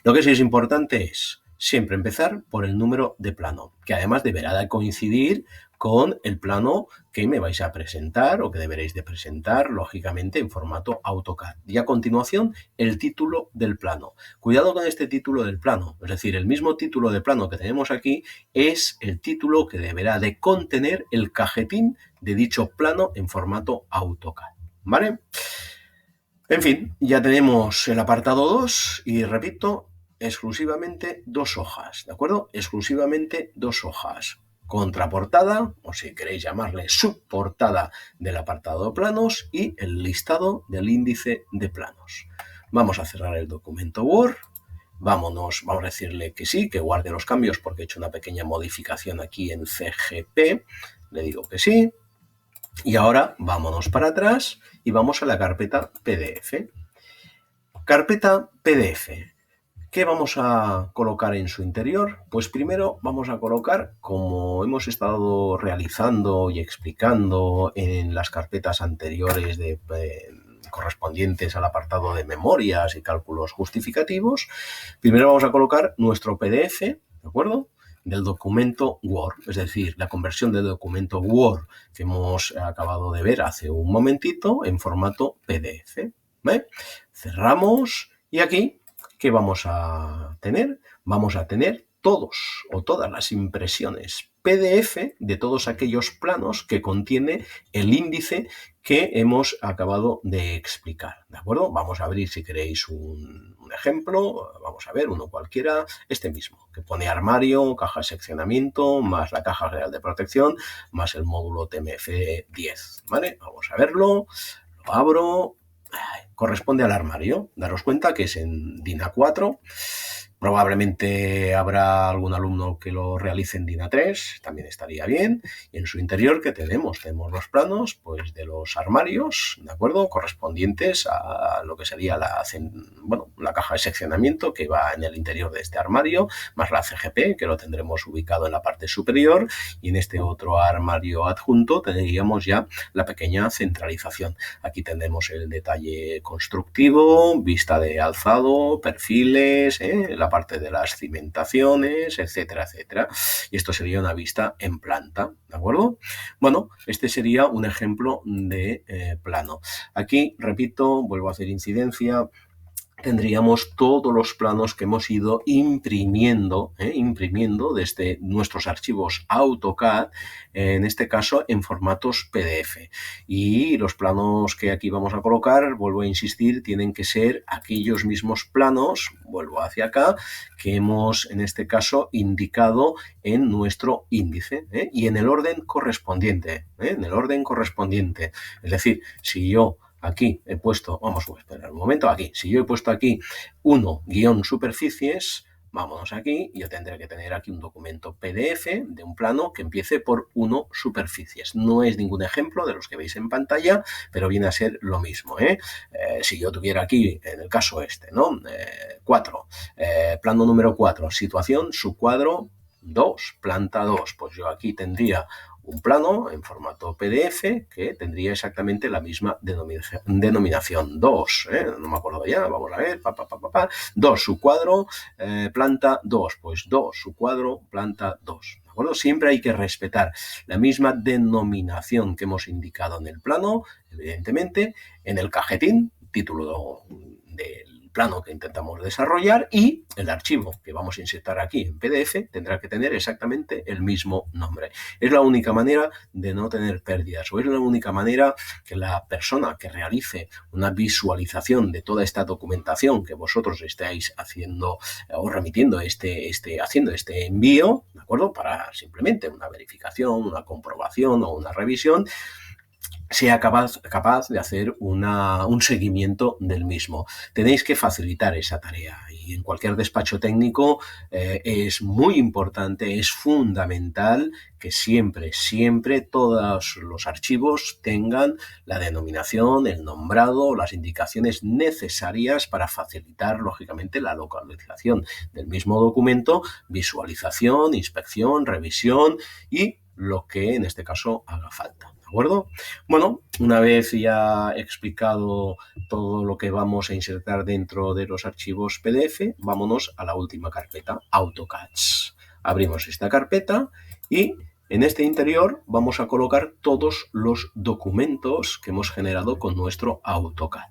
Lo que sí es importante es siempre empezar por el número de plano, que además deberá de coincidir con el plano que me vais a presentar o que deberéis de presentar, lógicamente, en formato AutoCAD. Y a continuación, el título del plano. Cuidado con este título del plano, es decir, el mismo título de plano que tenemos aquí es el título que deberá de contener el cajetín de dicho plano en formato AutoCAD, ¿vale? En fin, ya tenemos el apartado 2 y repito, exclusivamente 2 hojas, ¿de acuerdo? Exclusivamente 2 hojas. Contraportada, o si queréis llamarle subportada del apartado de planos y el listado del índice de planos. Vamos a cerrar el documento Word. Vamos a decirle que sí, que guarde los cambios porque he hecho una pequeña modificación aquí en CGP. Le digo que sí. Y ahora vámonos para atrás y vamos a la carpeta PDF. Carpeta PDF. ¿Qué vamos a colocar en su interior? Pues primero vamos a colocar, como hemos estado realizando y explicando en las carpetas anteriores correspondientes al apartado de memorias y cálculos justificativos, primero vamos a colocar nuestro PDF, ¿de acuerdo?, del documento Word, es decir, la conversión del documento Word que hemos acabado de ver hace un momentito en formato PDF. ¿Vale? Cerramos y aquí, ¿qué vamos a tener? Vamos a tener todos o todas las impresiones PDF de todos aquellos planos que contiene el índice que hemos acabado de explicar, ¿de acuerdo? Vamos a abrir, si queréis, un ejemplo, vamos a ver uno cualquiera, este mismo, que pone armario, caja de seccionamiento, más la caja general de protección, más el módulo TMF10, ¿vale? Vamos a verlo, lo abro corresponde al armario. Daros cuenta que es en DIN A4. Probablemente habrá algún alumno que lo realice en DIN A3, también estaría bien. Y en su interior, ¿qué tenemos? Tenemos los planos pues, de los armarios, ¿de acuerdo? Correspondientes a lo que sería la caja de seccionamiento que va en el interior de este armario, más la CGP, que lo tendremos ubicado en la parte superior. Y en este otro armario adjunto tendríamos ya la pequeña centralización. Aquí tendremos el detalle constructivo, vista de alzado, perfiles, la parte de las cimentaciones, etcétera, etcétera. Y esto sería una vista en planta, ¿de acuerdo? Bueno, este sería un ejemplo de plano. Aquí, repito, vuelvo a hacer incidencia, tendríamos todos los planos que hemos ido imprimiendo desde nuestros archivos AutoCAD, en este caso en formatos PDF. Y los planos que aquí vamos a colocar, vuelvo a insistir, tienen que ser aquellos mismos planos, vuelvo hacia acá, que hemos en este caso indicado en nuestro índice y en el orden correspondiente, Es decir, si yo aquí he puesto, vamos a esperar un momento, aquí, si yo he puesto aquí 1-superficies, vámonos aquí, yo tendré que tener aquí un documento PDF de un plano que empiece por 1-superficies. No es ningún ejemplo de los que veis en pantalla, pero viene a ser lo mismo. Si yo tuviera aquí, en el caso este, ¿no? 4, plano número 4, situación, subcuadro 2, planta 2, pues yo aquí tendría un plano en formato PDF que tendría exactamente la misma denominación 2, no me acuerdo ya, vamos a ver, 2 subcuadro, planta 2, pues 2 subcuadro, planta 2. ¿De acuerdo? Siempre hay que respetar la misma denominación que hemos indicado en el plano, evidentemente, en el cajetín, título del plano que intentamos desarrollar, y el archivo que vamos a insertar aquí en PDF tendrá que tener exactamente el mismo nombre. Es la única manera de no tener pérdidas, o es la única manera que la persona que realice una visualización de toda esta documentación que vosotros estáis haciendo o remitiendo haciendo este envío, ¿de acuerdo? Para simplemente una verificación, una comprobación o una revisión, sea capaz de hacer un seguimiento del mismo. Tenéis que facilitar esa tarea y en cualquier despacho técnico es muy importante, es fundamental que siempre todos los archivos tengan la denominación, el nombrado, las indicaciones necesarias para facilitar, lógicamente, la localización del mismo documento, visualización, inspección, revisión y lo que en este caso haga falta. ¿De acuerdo? Bueno, una vez ya he explicado todo lo que vamos a insertar dentro de los archivos PDF, vámonos a la última carpeta, AutoCAD. Abrimos esta carpeta y en este interior vamos a colocar todos los documentos que hemos generado con nuestro AutoCAD.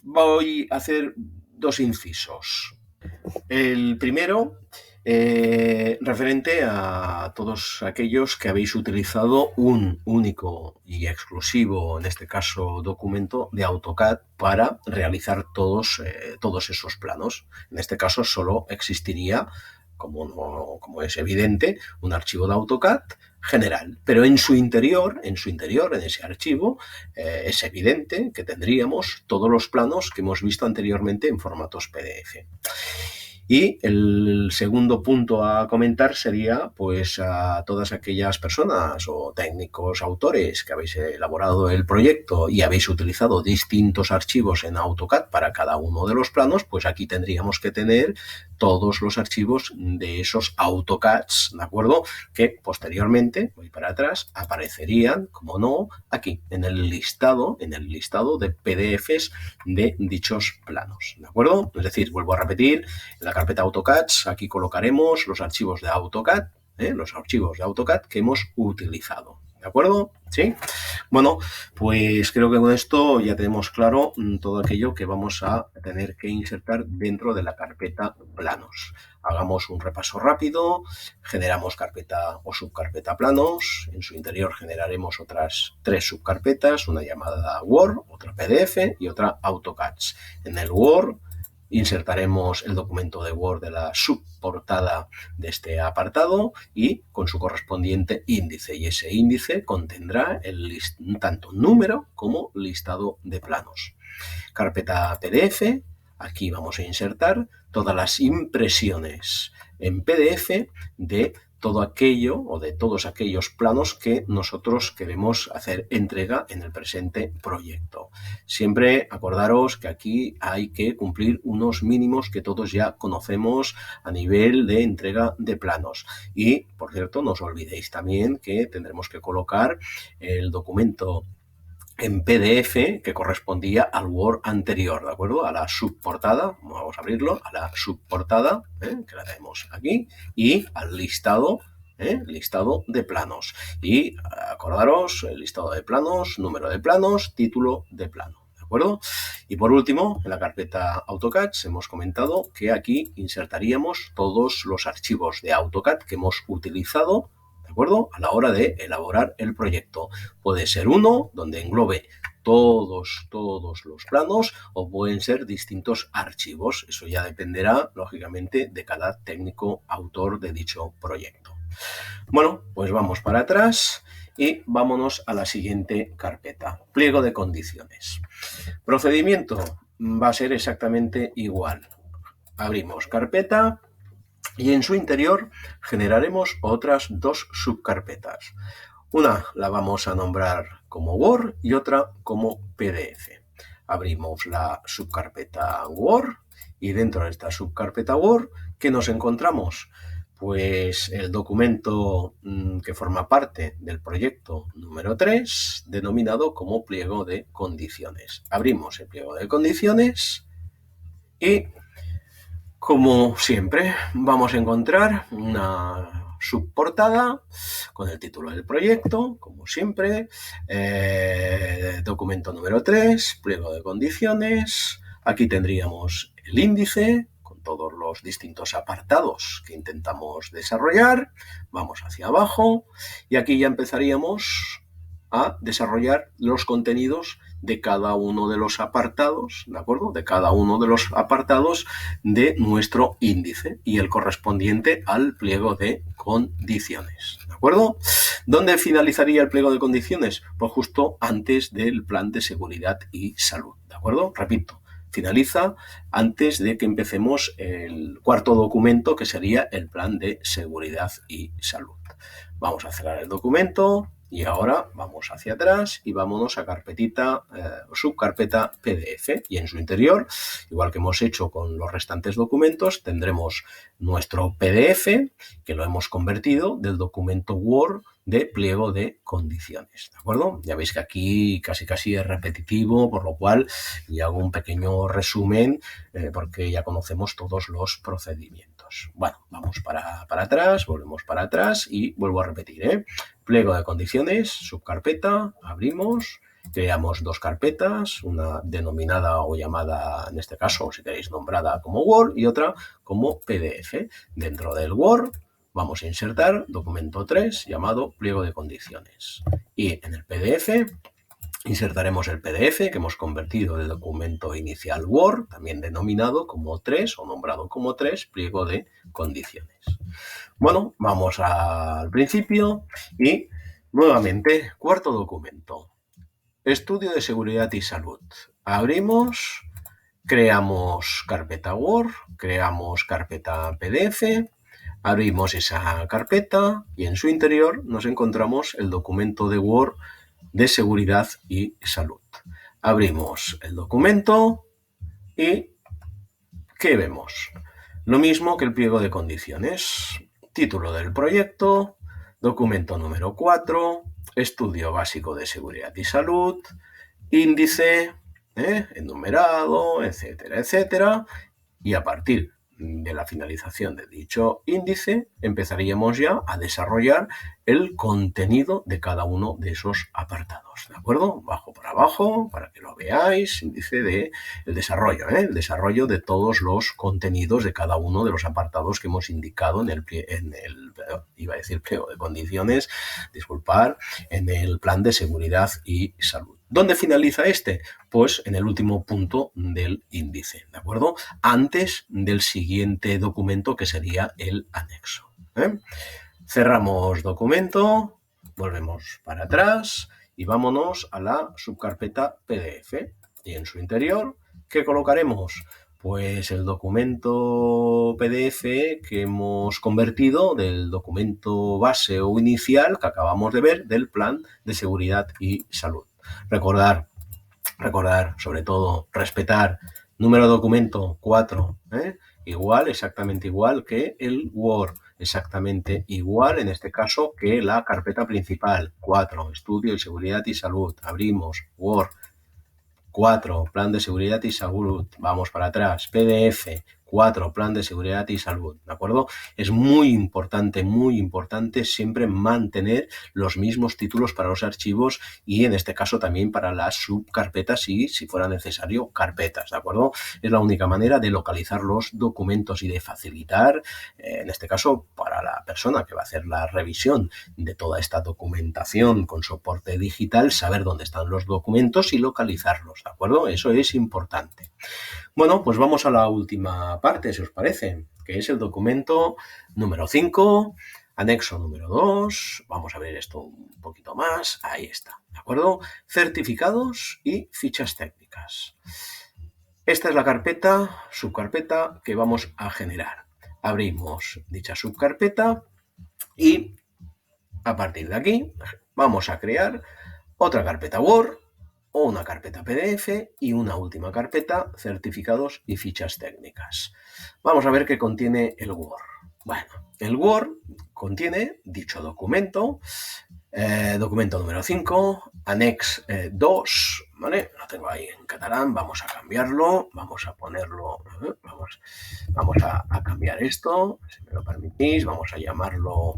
Voy a hacer 2 incisos. El primero, referente a todos aquellos que habéis utilizado un único y exclusivo, en este caso, documento de AutoCAD para realizar todos esos planos. En este caso solo existiría, como es evidente, un archivo de AutoCAD general, pero en su interior, en ese archivo, es evidente que tendríamos todos los planos que hemos visto anteriormente en formatos PDF. Y el segundo punto a comentar sería pues a todas aquellas personas o técnicos, autores que habéis elaborado el proyecto y habéis utilizado distintos archivos en AutoCAD para cada uno de los planos, pues aquí tendríamos que tener todos los archivos de esos AutoCADs, ¿de acuerdo? Que posteriormente, voy para atrás, aparecerían, como no, aquí en el listado de PDFs de dichos planos, ¿de acuerdo? Es decir, vuelvo a repetir, en la carpeta AutoCAD, aquí colocaremos los archivos de AutoCAD, que hemos utilizado, ¿de acuerdo? ¿Sí? Bueno, pues creo que con esto ya tenemos claro todo aquello que vamos a tener que insertar dentro de la carpeta planos. Hagamos un repaso rápido, generamos carpeta o subcarpeta planos, en su interior generaremos otras 3 subcarpetas, una llamada Word, otra PDF y otra AutoCAD. En el Word Insertaremos el documento de Word de la subportada de este apartado y con su correspondiente índice. Y ese índice contendrá tanto número como listado de planos. Carpeta PDF. Aquí vamos a insertar todas las impresiones en PDF de todo aquello o de todos aquellos planos que nosotros queremos hacer entrega en el presente proyecto. Siempre acordaros que aquí hay que cumplir unos mínimos que todos ya conocemos a nivel de entrega de planos. Y, por cierto, no os olvidéis también que tendremos que colocar el documento en PDF que correspondía al Word anterior, ¿de acuerdo? A la subportada, vamos a abrirlo, a la subportada, que la tenemos aquí, y al listado de planos. Y acordaros, el listado de planos, número de planos, título de plano. ¿De acuerdo? Y por último, en la carpeta AutoCAD hemos comentado que aquí insertaríamos todos los archivos de AutoCAD que hemos utilizado, ¿de acuerdo?, a la hora de elaborar el proyecto. Puede ser uno donde englobe todos los planos o pueden ser distintos archivos. Eso ya dependerá, lógicamente, de cada técnico autor de dicho proyecto. Bueno, pues vamos para atrás y vámonos a la siguiente carpeta. Pliego de condiciones. Procedimiento va a ser exactamente igual. Abrimos carpeta y en su interior generaremos otras dos subcarpetas. Una la vamos a nombrar como Word y otra como PDF. Abrimos la subcarpeta Word y dentro de esta subcarpeta Word, ¿qué nos encontramos? Pues el documento que forma parte del proyecto número 3, denominado como pliego de condiciones. Abrimos el pliego de condiciones y, como siempre, vamos a encontrar una subportada con el título del proyecto, como siempre, documento número 3, pliego de condiciones. Aquí tendríamos el índice con todos los distintos apartados que intentamos desarrollar. Vamos hacia abajo y aquí ya empezaríamos a desarrollar los contenidos de cada uno de los apartados, ¿de acuerdo? De cada uno de los apartados de nuestro índice y el correspondiente al pliego de condiciones, ¿de acuerdo? ¿Dónde finalizaría el pliego de condiciones? Pues justo antes del plan de seguridad y salud, ¿de acuerdo? Repito, finaliza antes de que empecemos el cuarto documento, que sería el plan de seguridad y salud. Vamos a cerrar el documento. Y ahora vamos hacia atrás y vámonos a carpetita, subcarpeta PDF. Y en su interior, igual que hemos hecho con los restantes documentos, tendremos nuestro PDF, que lo hemos convertido del documento Word de pliego de condiciones, ¿de acuerdo? Ya veis que aquí casi es repetitivo, por lo cual ya hago un pequeño resumen porque ya conocemos todos los procedimientos. Bueno, vamos para atrás, volvemos para atrás y vuelvo a repetir, Pliego de condiciones, subcarpeta, abrimos, creamos dos carpetas, una denominada o llamada, en este caso, si queréis, nombrada como Word y otra como PDF. Dentro del Word vamos a insertar documento 3 llamado pliego de condiciones. Y en el PDF insertaremos el PDF que hemos convertido del documento inicial Word, también denominado como 3 o nombrado como 3, pliego de condiciones. Bueno, vamos al principio y nuevamente, cuarto documento. Estudio de seguridad y salud. Abrimos, creamos carpeta Word, creamos carpeta PDF, abrimos esa carpeta y en su interior nos encontramos el documento de Word de seguridad y salud. Abrimos el documento y ¿qué vemos? Lo mismo que el pliego de condiciones. Título del proyecto, documento número 4, estudio básico de seguridad y salud, índice, enumerado, etcétera, etcétera. Y a partir de la finalización de dicho índice, empezaríamos ya a desarrollar el contenido de cada uno de esos apartados, ¿de acuerdo? Bajo para abajo, para que lo veáis, índice de el desarrollo de todos los contenidos de cada uno de los apartados que hemos indicado en el pliego de condiciones, disculpar, en el plan de seguridad y salud. ¿Dónde finaliza este? Pues en el último punto del índice, ¿de acuerdo? Antes del siguiente documento, que sería el anexo. Cerramos documento, volvemos para atrás y vámonos a la subcarpeta PDF. Y en su interior, ¿qué colocaremos? Pues el documento PDF que hemos convertido del documento base o inicial que acabamos de ver del plan de seguridad y salud. Recordar, sobre todo, respetar número de documento 4, igual, exactamente igual que el Word, exactamente igual en este caso que la carpeta principal, 4, estudio y seguridad y salud, abrimos Word, 4, plan de seguridad y salud, vamos para atrás, PDF, 4, plan de seguridad y salud, ¿de acuerdo? Es muy importante siempre mantener los mismos títulos para los archivos y en este caso también para las subcarpetas y, si fuera necesario, carpetas, ¿de acuerdo? Es la única manera de localizar los documentos y de facilitar, en este caso, para la persona que va a hacer la revisión de toda esta documentación con soporte digital, saber dónde están los documentos y localizarlos, ¿de acuerdo? Eso es importante. Bueno, pues vamos a la última parte, si os parece, que es el documento número 5, anexo número 2. Vamos a ver esto un poquito más. Ahí está, ¿de acuerdo? Certificados y fichas técnicas. Esta es la subcarpeta que vamos a generar. Abrimos dicha subcarpeta y a partir de aquí vamos a crear otra carpeta Word o una carpeta PDF y una última carpeta, certificados y fichas técnicas. Vamos a ver qué contiene el Word. Bueno, el Word contiene dicho documento, documento número 5, Annex 2, ¿vale? Lo tengo ahí en catalán, vamos a cambiarlo, vamos a ponerlo, vamos a cambiar esto, si me lo permitís, vamos a llamarlo,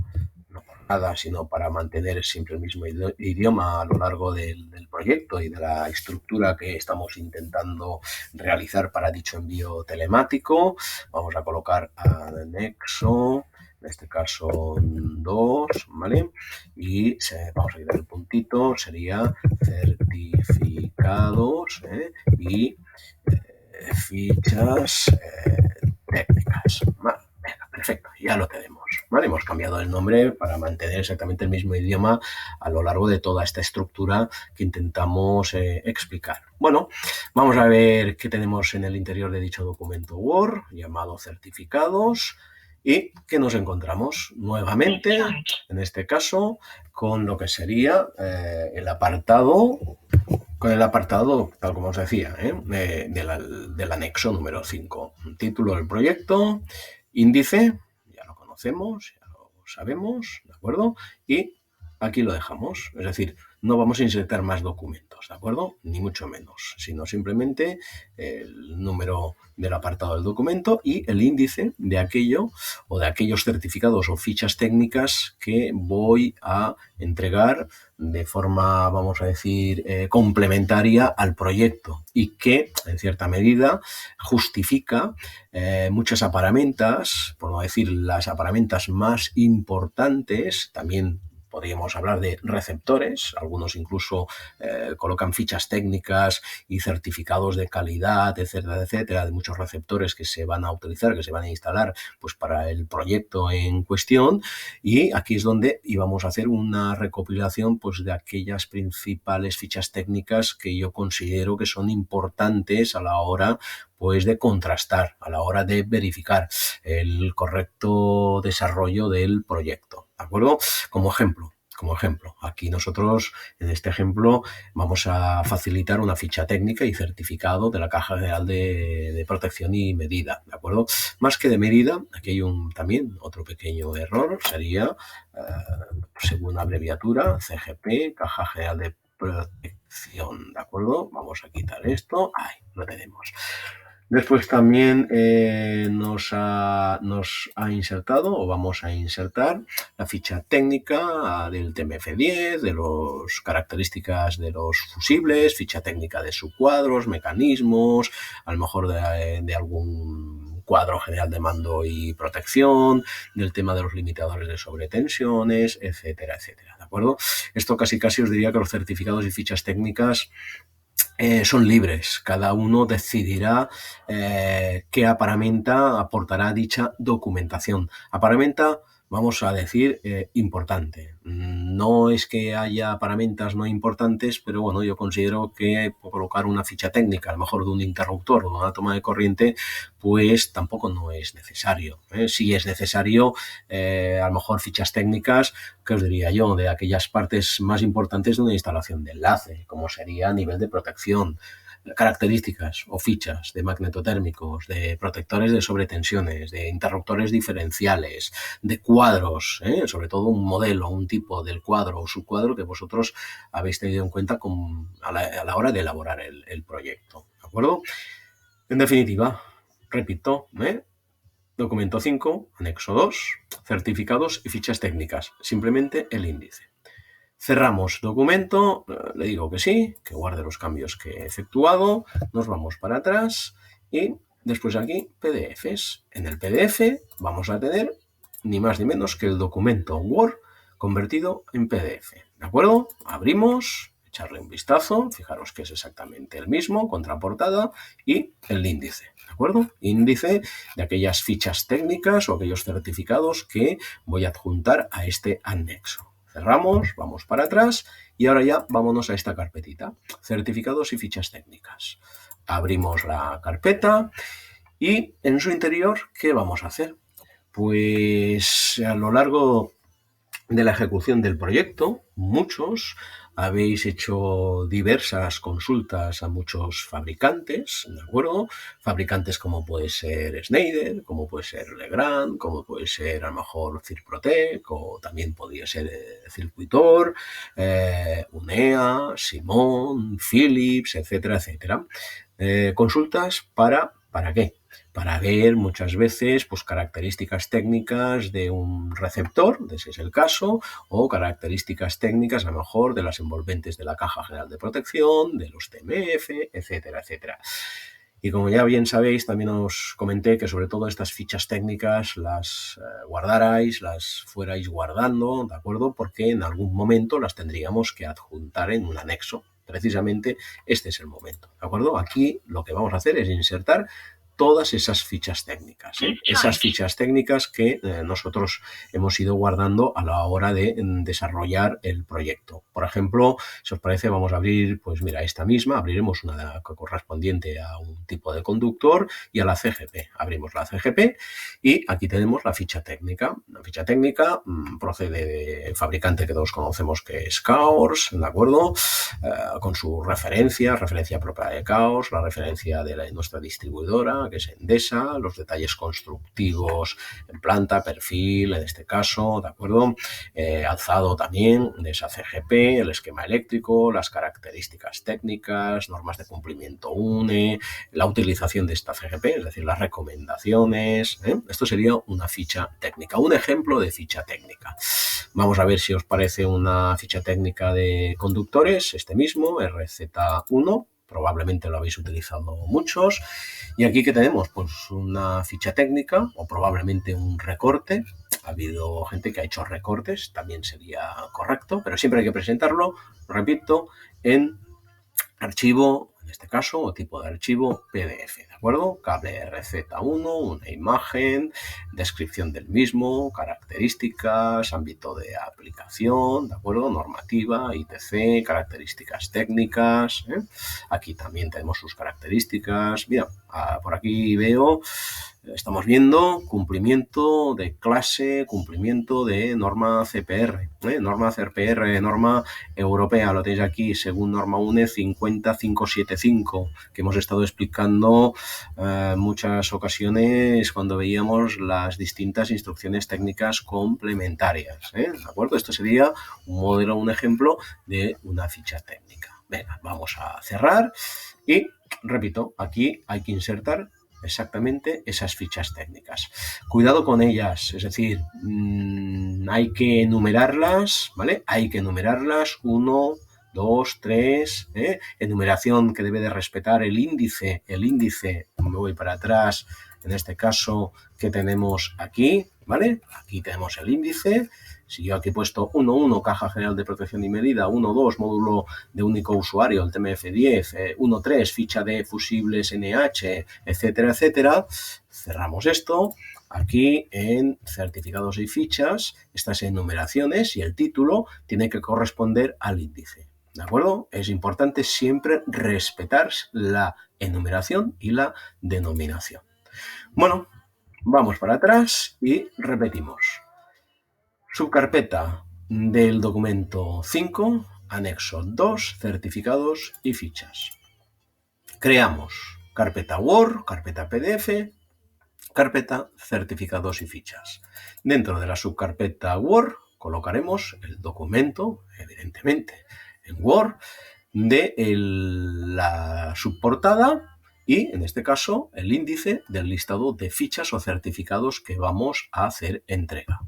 no por nada, sino para mantener siempre el mismo idioma a lo largo del proyecto y de la estructura que estamos intentando realizar para dicho envío telemático. Vamos a colocar anexo, en este caso 2, ¿vale? Y vamos a quitar el puntito, sería certificados y fichas técnicas. Vale, venga, perfecto, ya lo tenemos. ¿Vale? Hemos cambiado el nombre para mantener exactamente el mismo idioma a lo largo de toda esta estructura que intentamos explicar. Bueno, vamos a ver qué tenemos en el interior de dicho documento Word, llamado certificados, y que nos encontramos nuevamente, en este caso, con lo que sería el apartado, tal como os decía, del anexo número 5. Título del proyecto, índice, ya lo conocemos, ya lo sabemos, ¿de acuerdo? Y aquí lo dejamos, es decir, no vamos a insertar más documentos, ¿de acuerdo? Ni mucho menos, sino simplemente el número del apartado del documento y el índice de aquello o de aquellos certificados o fichas técnicas que voy a entregar de forma, vamos a decir, complementaria al proyecto y que, en cierta medida, justifica muchas aparamentas, por no decir las aparamentas más importantes, también podríamos hablar de receptores, algunos incluso colocan fichas técnicas y certificados de calidad, etcétera, etcétera, de muchos receptores que se van a utilizar, que se van a instalar pues, para el proyecto en cuestión. Y aquí es donde íbamos a hacer una recopilación pues, de aquellas principales fichas técnicas que yo considero que son importantes a la hora pues de contrastar, a la hora de verificar el correcto desarrollo del proyecto, ¿de acuerdo? Como ejemplo, aquí nosotros en este ejemplo vamos a facilitar una ficha técnica y certificado de la Caja General de Protección y Medida, ¿de acuerdo? Más que de medida, aquí hay también otro pequeño error, sería según abreviatura, CGP, Caja General de Protección, ¿de acuerdo? Vamos a quitar esto, ahí lo tenemos. Después también nos ha insertado o vamos a insertar la ficha técnica del TMF10, de las características de los fusibles, ficha técnica de subcuadros, mecanismos, a lo mejor de algún cuadro general de mando y protección, del tema de los limitadores de sobretensiones, etcétera, etcétera. acuerdo? Esto casi os diría que los certificados y fichas técnicas son libres. Cada uno decidirá qué aparamenta aportará dicha documentación. Aparamenta, vamos a decir, importante. No es que haya paramentas no importantes, pero bueno, yo considero que colocar una ficha técnica, a lo mejor de un interruptor o de una toma de corriente, pues tampoco no es necesario. Sí es necesario, a lo mejor fichas técnicas, ¿qué os diría yo? De aquellas partes más importantes de una instalación de enlace, como sería nivel de protección, características o fichas de magnetotérmicos, de protectores de sobretensiones, de interruptores diferenciales, de cuadros, sobre todo un modelo, un tipo del cuadro o subcuadro que vosotros habéis tenido en cuenta a la hora de elaborar el proyecto, ¿de acuerdo? En definitiva, repito, documento 5, anexo 2, certificados y fichas técnicas, simplemente el índice. Cerramos documento, le digo que sí, que guarde los cambios que he efectuado, nos vamos para atrás y después aquí PDFs. En el PDF vamos a tener ni más ni menos que el documento Word convertido en PDF. ¿De acuerdo? Abrimos, echarle un vistazo, fijaros que es exactamente el mismo, contraportada y el índice. ¿De acuerdo? Índice de aquellas fichas técnicas o aquellos certificados que voy a adjuntar a este anexo. Cerramos, vamos para atrás y ahora ya vámonos a esta carpetita, certificados y fichas técnicas. Abrimos la carpeta y en su interior, ¿qué vamos a hacer? Pues a lo largo de la ejecución del proyecto, muchos habéis hecho diversas consultas a muchos fabricantes, ¿de acuerdo? Fabricantes como puede ser Schneider, como puede ser Legrand, como puede ser a lo mejor Cirprotec, o también podría ser Circuitor, Unea, Simon, Philips, etcétera, etcétera. Consultas ¿para qué? Para ver muchas veces pues, características técnicas de un receptor, ese es el caso, o características técnicas a lo mejor de las envolventes de la caja general de protección, de los TMF, etcétera, etcétera. Y como ya bien sabéis, también os comenté que sobre todo estas fichas técnicas las guardarais, las fuerais guardando, ¿de acuerdo? Porque en algún momento las tendríamos que adjuntar en un anexo. Precisamente este es el momento, ¿de acuerdo? Aquí lo que vamos a hacer es insertar todas esas fichas técnicas, esas fichas técnicas que nosotros hemos ido guardando a la hora de desarrollar el proyecto. Por ejemplo, si os parece, vamos a abrir, pues mira, esta misma, abriremos una correspondiente a un tipo de conductor y a la CGP. Abrimos la CGP y aquí tenemos la ficha técnica. La ficha técnica procede del fabricante que todos conocemos que es Kaors, ¿de acuerdo? Con su referencia propia de Kaors, la referencia de nuestra distribuidora, que es Endesa, los detalles constructivos en planta, perfil, en este caso, ¿de acuerdo? Alzado también de esa CGP, el esquema eléctrico, las características técnicas, normas de cumplimiento UNE, la utilización de esta CGP, es decir, las recomendaciones. Esto sería una ficha técnica, un ejemplo de ficha técnica. Vamos a ver si os parece una ficha técnica de conductores, este mismo, RZ1, probablemente lo habéis utilizado muchos. Y aquí, ¿qué tenemos? Pues una ficha técnica o probablemente un recorte. Ha habido gente que ha hecho recortes, también sería correcto, pero siempre hay que presentarlo, repito, en archivo, en este caso, o tipo de archivo PDF, ¿de acuerdo? Cable RZ1, una imagen, descripción del mismo, características, ámbito de aplicación, ¿de acuerdo? Normativa, ITC, características técnicas. Aquí también tenemos sus características. Mira, por aquí veo, estamos viendo cumplimiento de clase, cumplimiento de norma CPR, norma CPR, norma europea, lo tenéis aquí según norma UNE 50575, que hemos estado explicando muchas ocasiones cuando veíamos las distintas instrucciones técnicas complementarias, ¿de acuerdo? Esto sería un modelo, un ejemplo de una ficha técnica. Venga, vamos a cerrar y, repito, aquí hay que insertar exactamente esas fichas técnicas. Cuidado con ellas, es decir, hay que enumerarlas, ¿vale? Hay que enumerarlas 1, 2, 3, enumeración que debe de respetar el índice, me voy para atrás, en este caso que tenemos aquí, ¿vale? Aquí tenemos el índice, Si yo aquí he puesto 1.1, caja general de protección y medida, 1.2, módulo de único usuario, el TMF10, 1.3, ficha de fusibles NH, etcétera, etcétera, cerramos esto. Aquí en certificados y fichas, estas enumeraciones y el título tiene que corresponder al índice. ¿De acuerdo? Es importante siempre respetar la enumeración y la denominación. Bueno, vamos para atrás y repetimos. Subcarpeta del documento 5, anexo 2, certificados y fichas. Creamos carpeta Word, carpeta PDF, carpeta certificados y fichas. Dentro de la subcarpeta Word colocaremos el documento, evidentemente, en Word, de la subportada y, en este caso, el índice del listado de fichas o certificados que vamos a hacer entrega.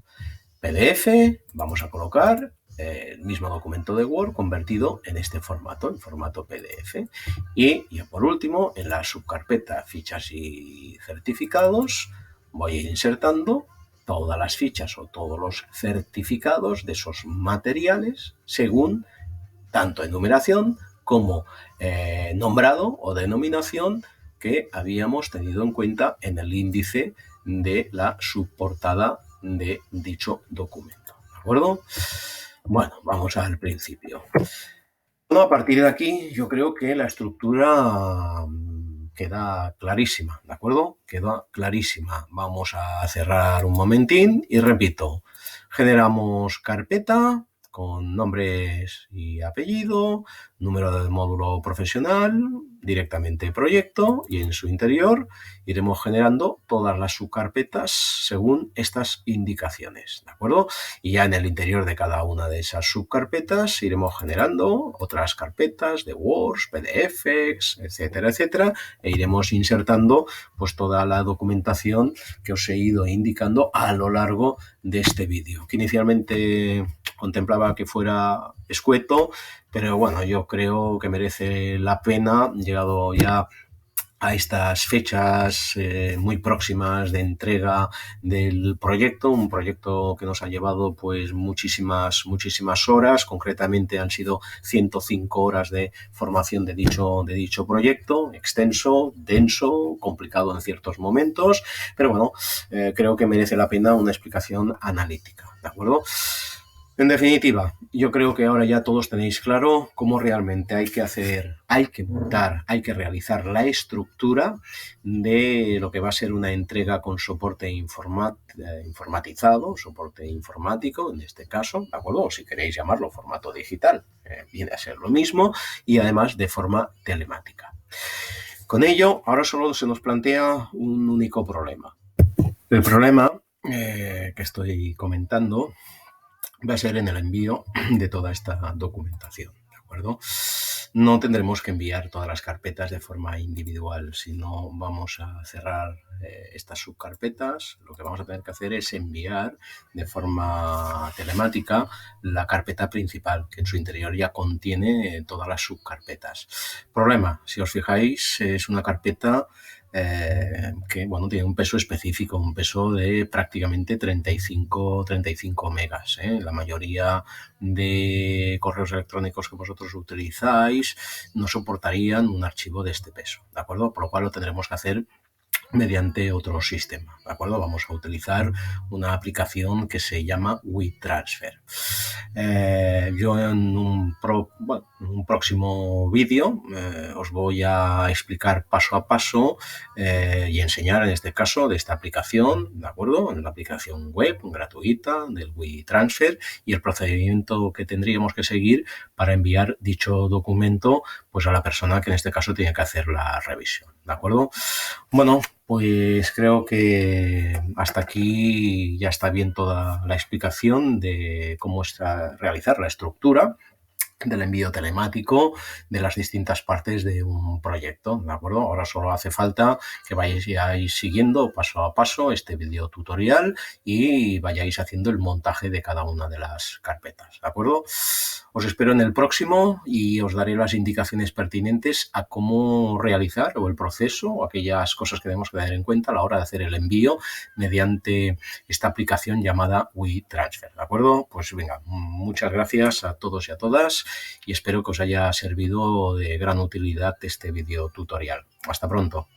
PDF, vamos a colocar el mismo documento de Word convertido en este formato, en formato PDF. Y ya por último, en la subcarpeta fichas y certificados, voy a ir insertando todas las fichas o todos los certificados de esos materiales según tanto enumeración como nombrado o denominación que habíamos tenido en cuenta en el índice de la subportada de dicho documento. ¿De acuerdo? Bueno, vamos al principio. Bueno, a partir de aquí yo creo que la estructura queda clarísima, ¿de acuerdo? Queda clarísima. Vamos a cerrar un momentín y repito, generamos carpeta con nombres y apellido, número del módulo profesional, directamente proyecto y en su interior iremos generando todas las subcarpetas según estas indicaciones, ¿de acuerdo? Y ya en el interior de cada una de esas subcarpetas iremos generando otras carpetas de Word, PDFs, etcétera, etcétera, e iremos insertando pues toda la documentación que os he ido indicando a lo largo de este vídeo, que inicialmente contemplaba que fuera escueto, pero bueno, yo creo que merece la pena, llegado ya a estas fechas muy próximas de entrega del proyecto, un proyecto que nos ha llevado pues muchísimas horas, concretamente han sido 105 horas de formación de dicho proyecto, extenso, denso, complicado en ciertos momentos, pero bueno, creo que merece la pena una explicación analítica, ¿de acuerdo? En definitiva, yo creo que ahora ya todos tenéis claro cómo realmente hay que hacer, hay que montar, hay que realizar la estructura de lo que va a ser una entrega con soporte informatizado, soporte informático en este caso, ¿de acuerdo? O si queréis llamarlo formato digital, viene a ser lo mismo, y además de forma telemática. Con ello, ahora solo se nos plantea un único problema. El problema que estoy comentando va a ser en el envío de toda esta documentación, ¿de acuerdo? No tendremos que enviar todas las carpetas de forma individual, sino vamos a cerrar estas subcarpetas. Lo que vamos a tener que hacer es enviar de forma telemática la carpeta principal, que en su interior ya contiene todas las subcarpetas. Problema, si os fijáis, es una carpeta que bueno, tiene un peso específico, un peso de prácticamente 35 megas. La mayoría de correos electrónicos que vosotros utilizáis no soportarían un archivo de este peso, ¿de acuerdo? Por lo cual lo tendremos que hacer mediante otro sistema, ¿de acuerdo? Vamos a utilizar una aplicación que se llama WeTransfer. Yo en un próximo vídeo os voy a explicar paso a paso y enseñar en este caso de esta aplicación, ¿de acuerdo? En la aplicación web gratuita del WeTransfer y el procedimiento que tendríamos que seguir para enviar dicho documento pues a la persona que en este caso tiene que hacer la revisión, ¿de acuerdo? Bueno, pues creo que hasta aquí ya está bien toda la explicación de cómo realizar la estructura del envío telemático de las distintas partes de un proyecto, ¿de acuerdo? Ahora solo hace falta que vayáis siguiendo paso a paso este video tutorial y vayáis haciendo el montaje de cada una de las carpetas, ¿de acuerdo? Os espero en el próximo y os daré las indicaciones pertinentes a cómo realizar o el proceso o aquellas cosas que debemos tener en cuenta a la hora de hacer el envío mediante esta aplicación llamada WeTransfer, ¿de acuerdo? Pues venga, muchas gracias a todos y a todas y espero que os haya servido de gran utilidad este video tutorial. Hasta pronto.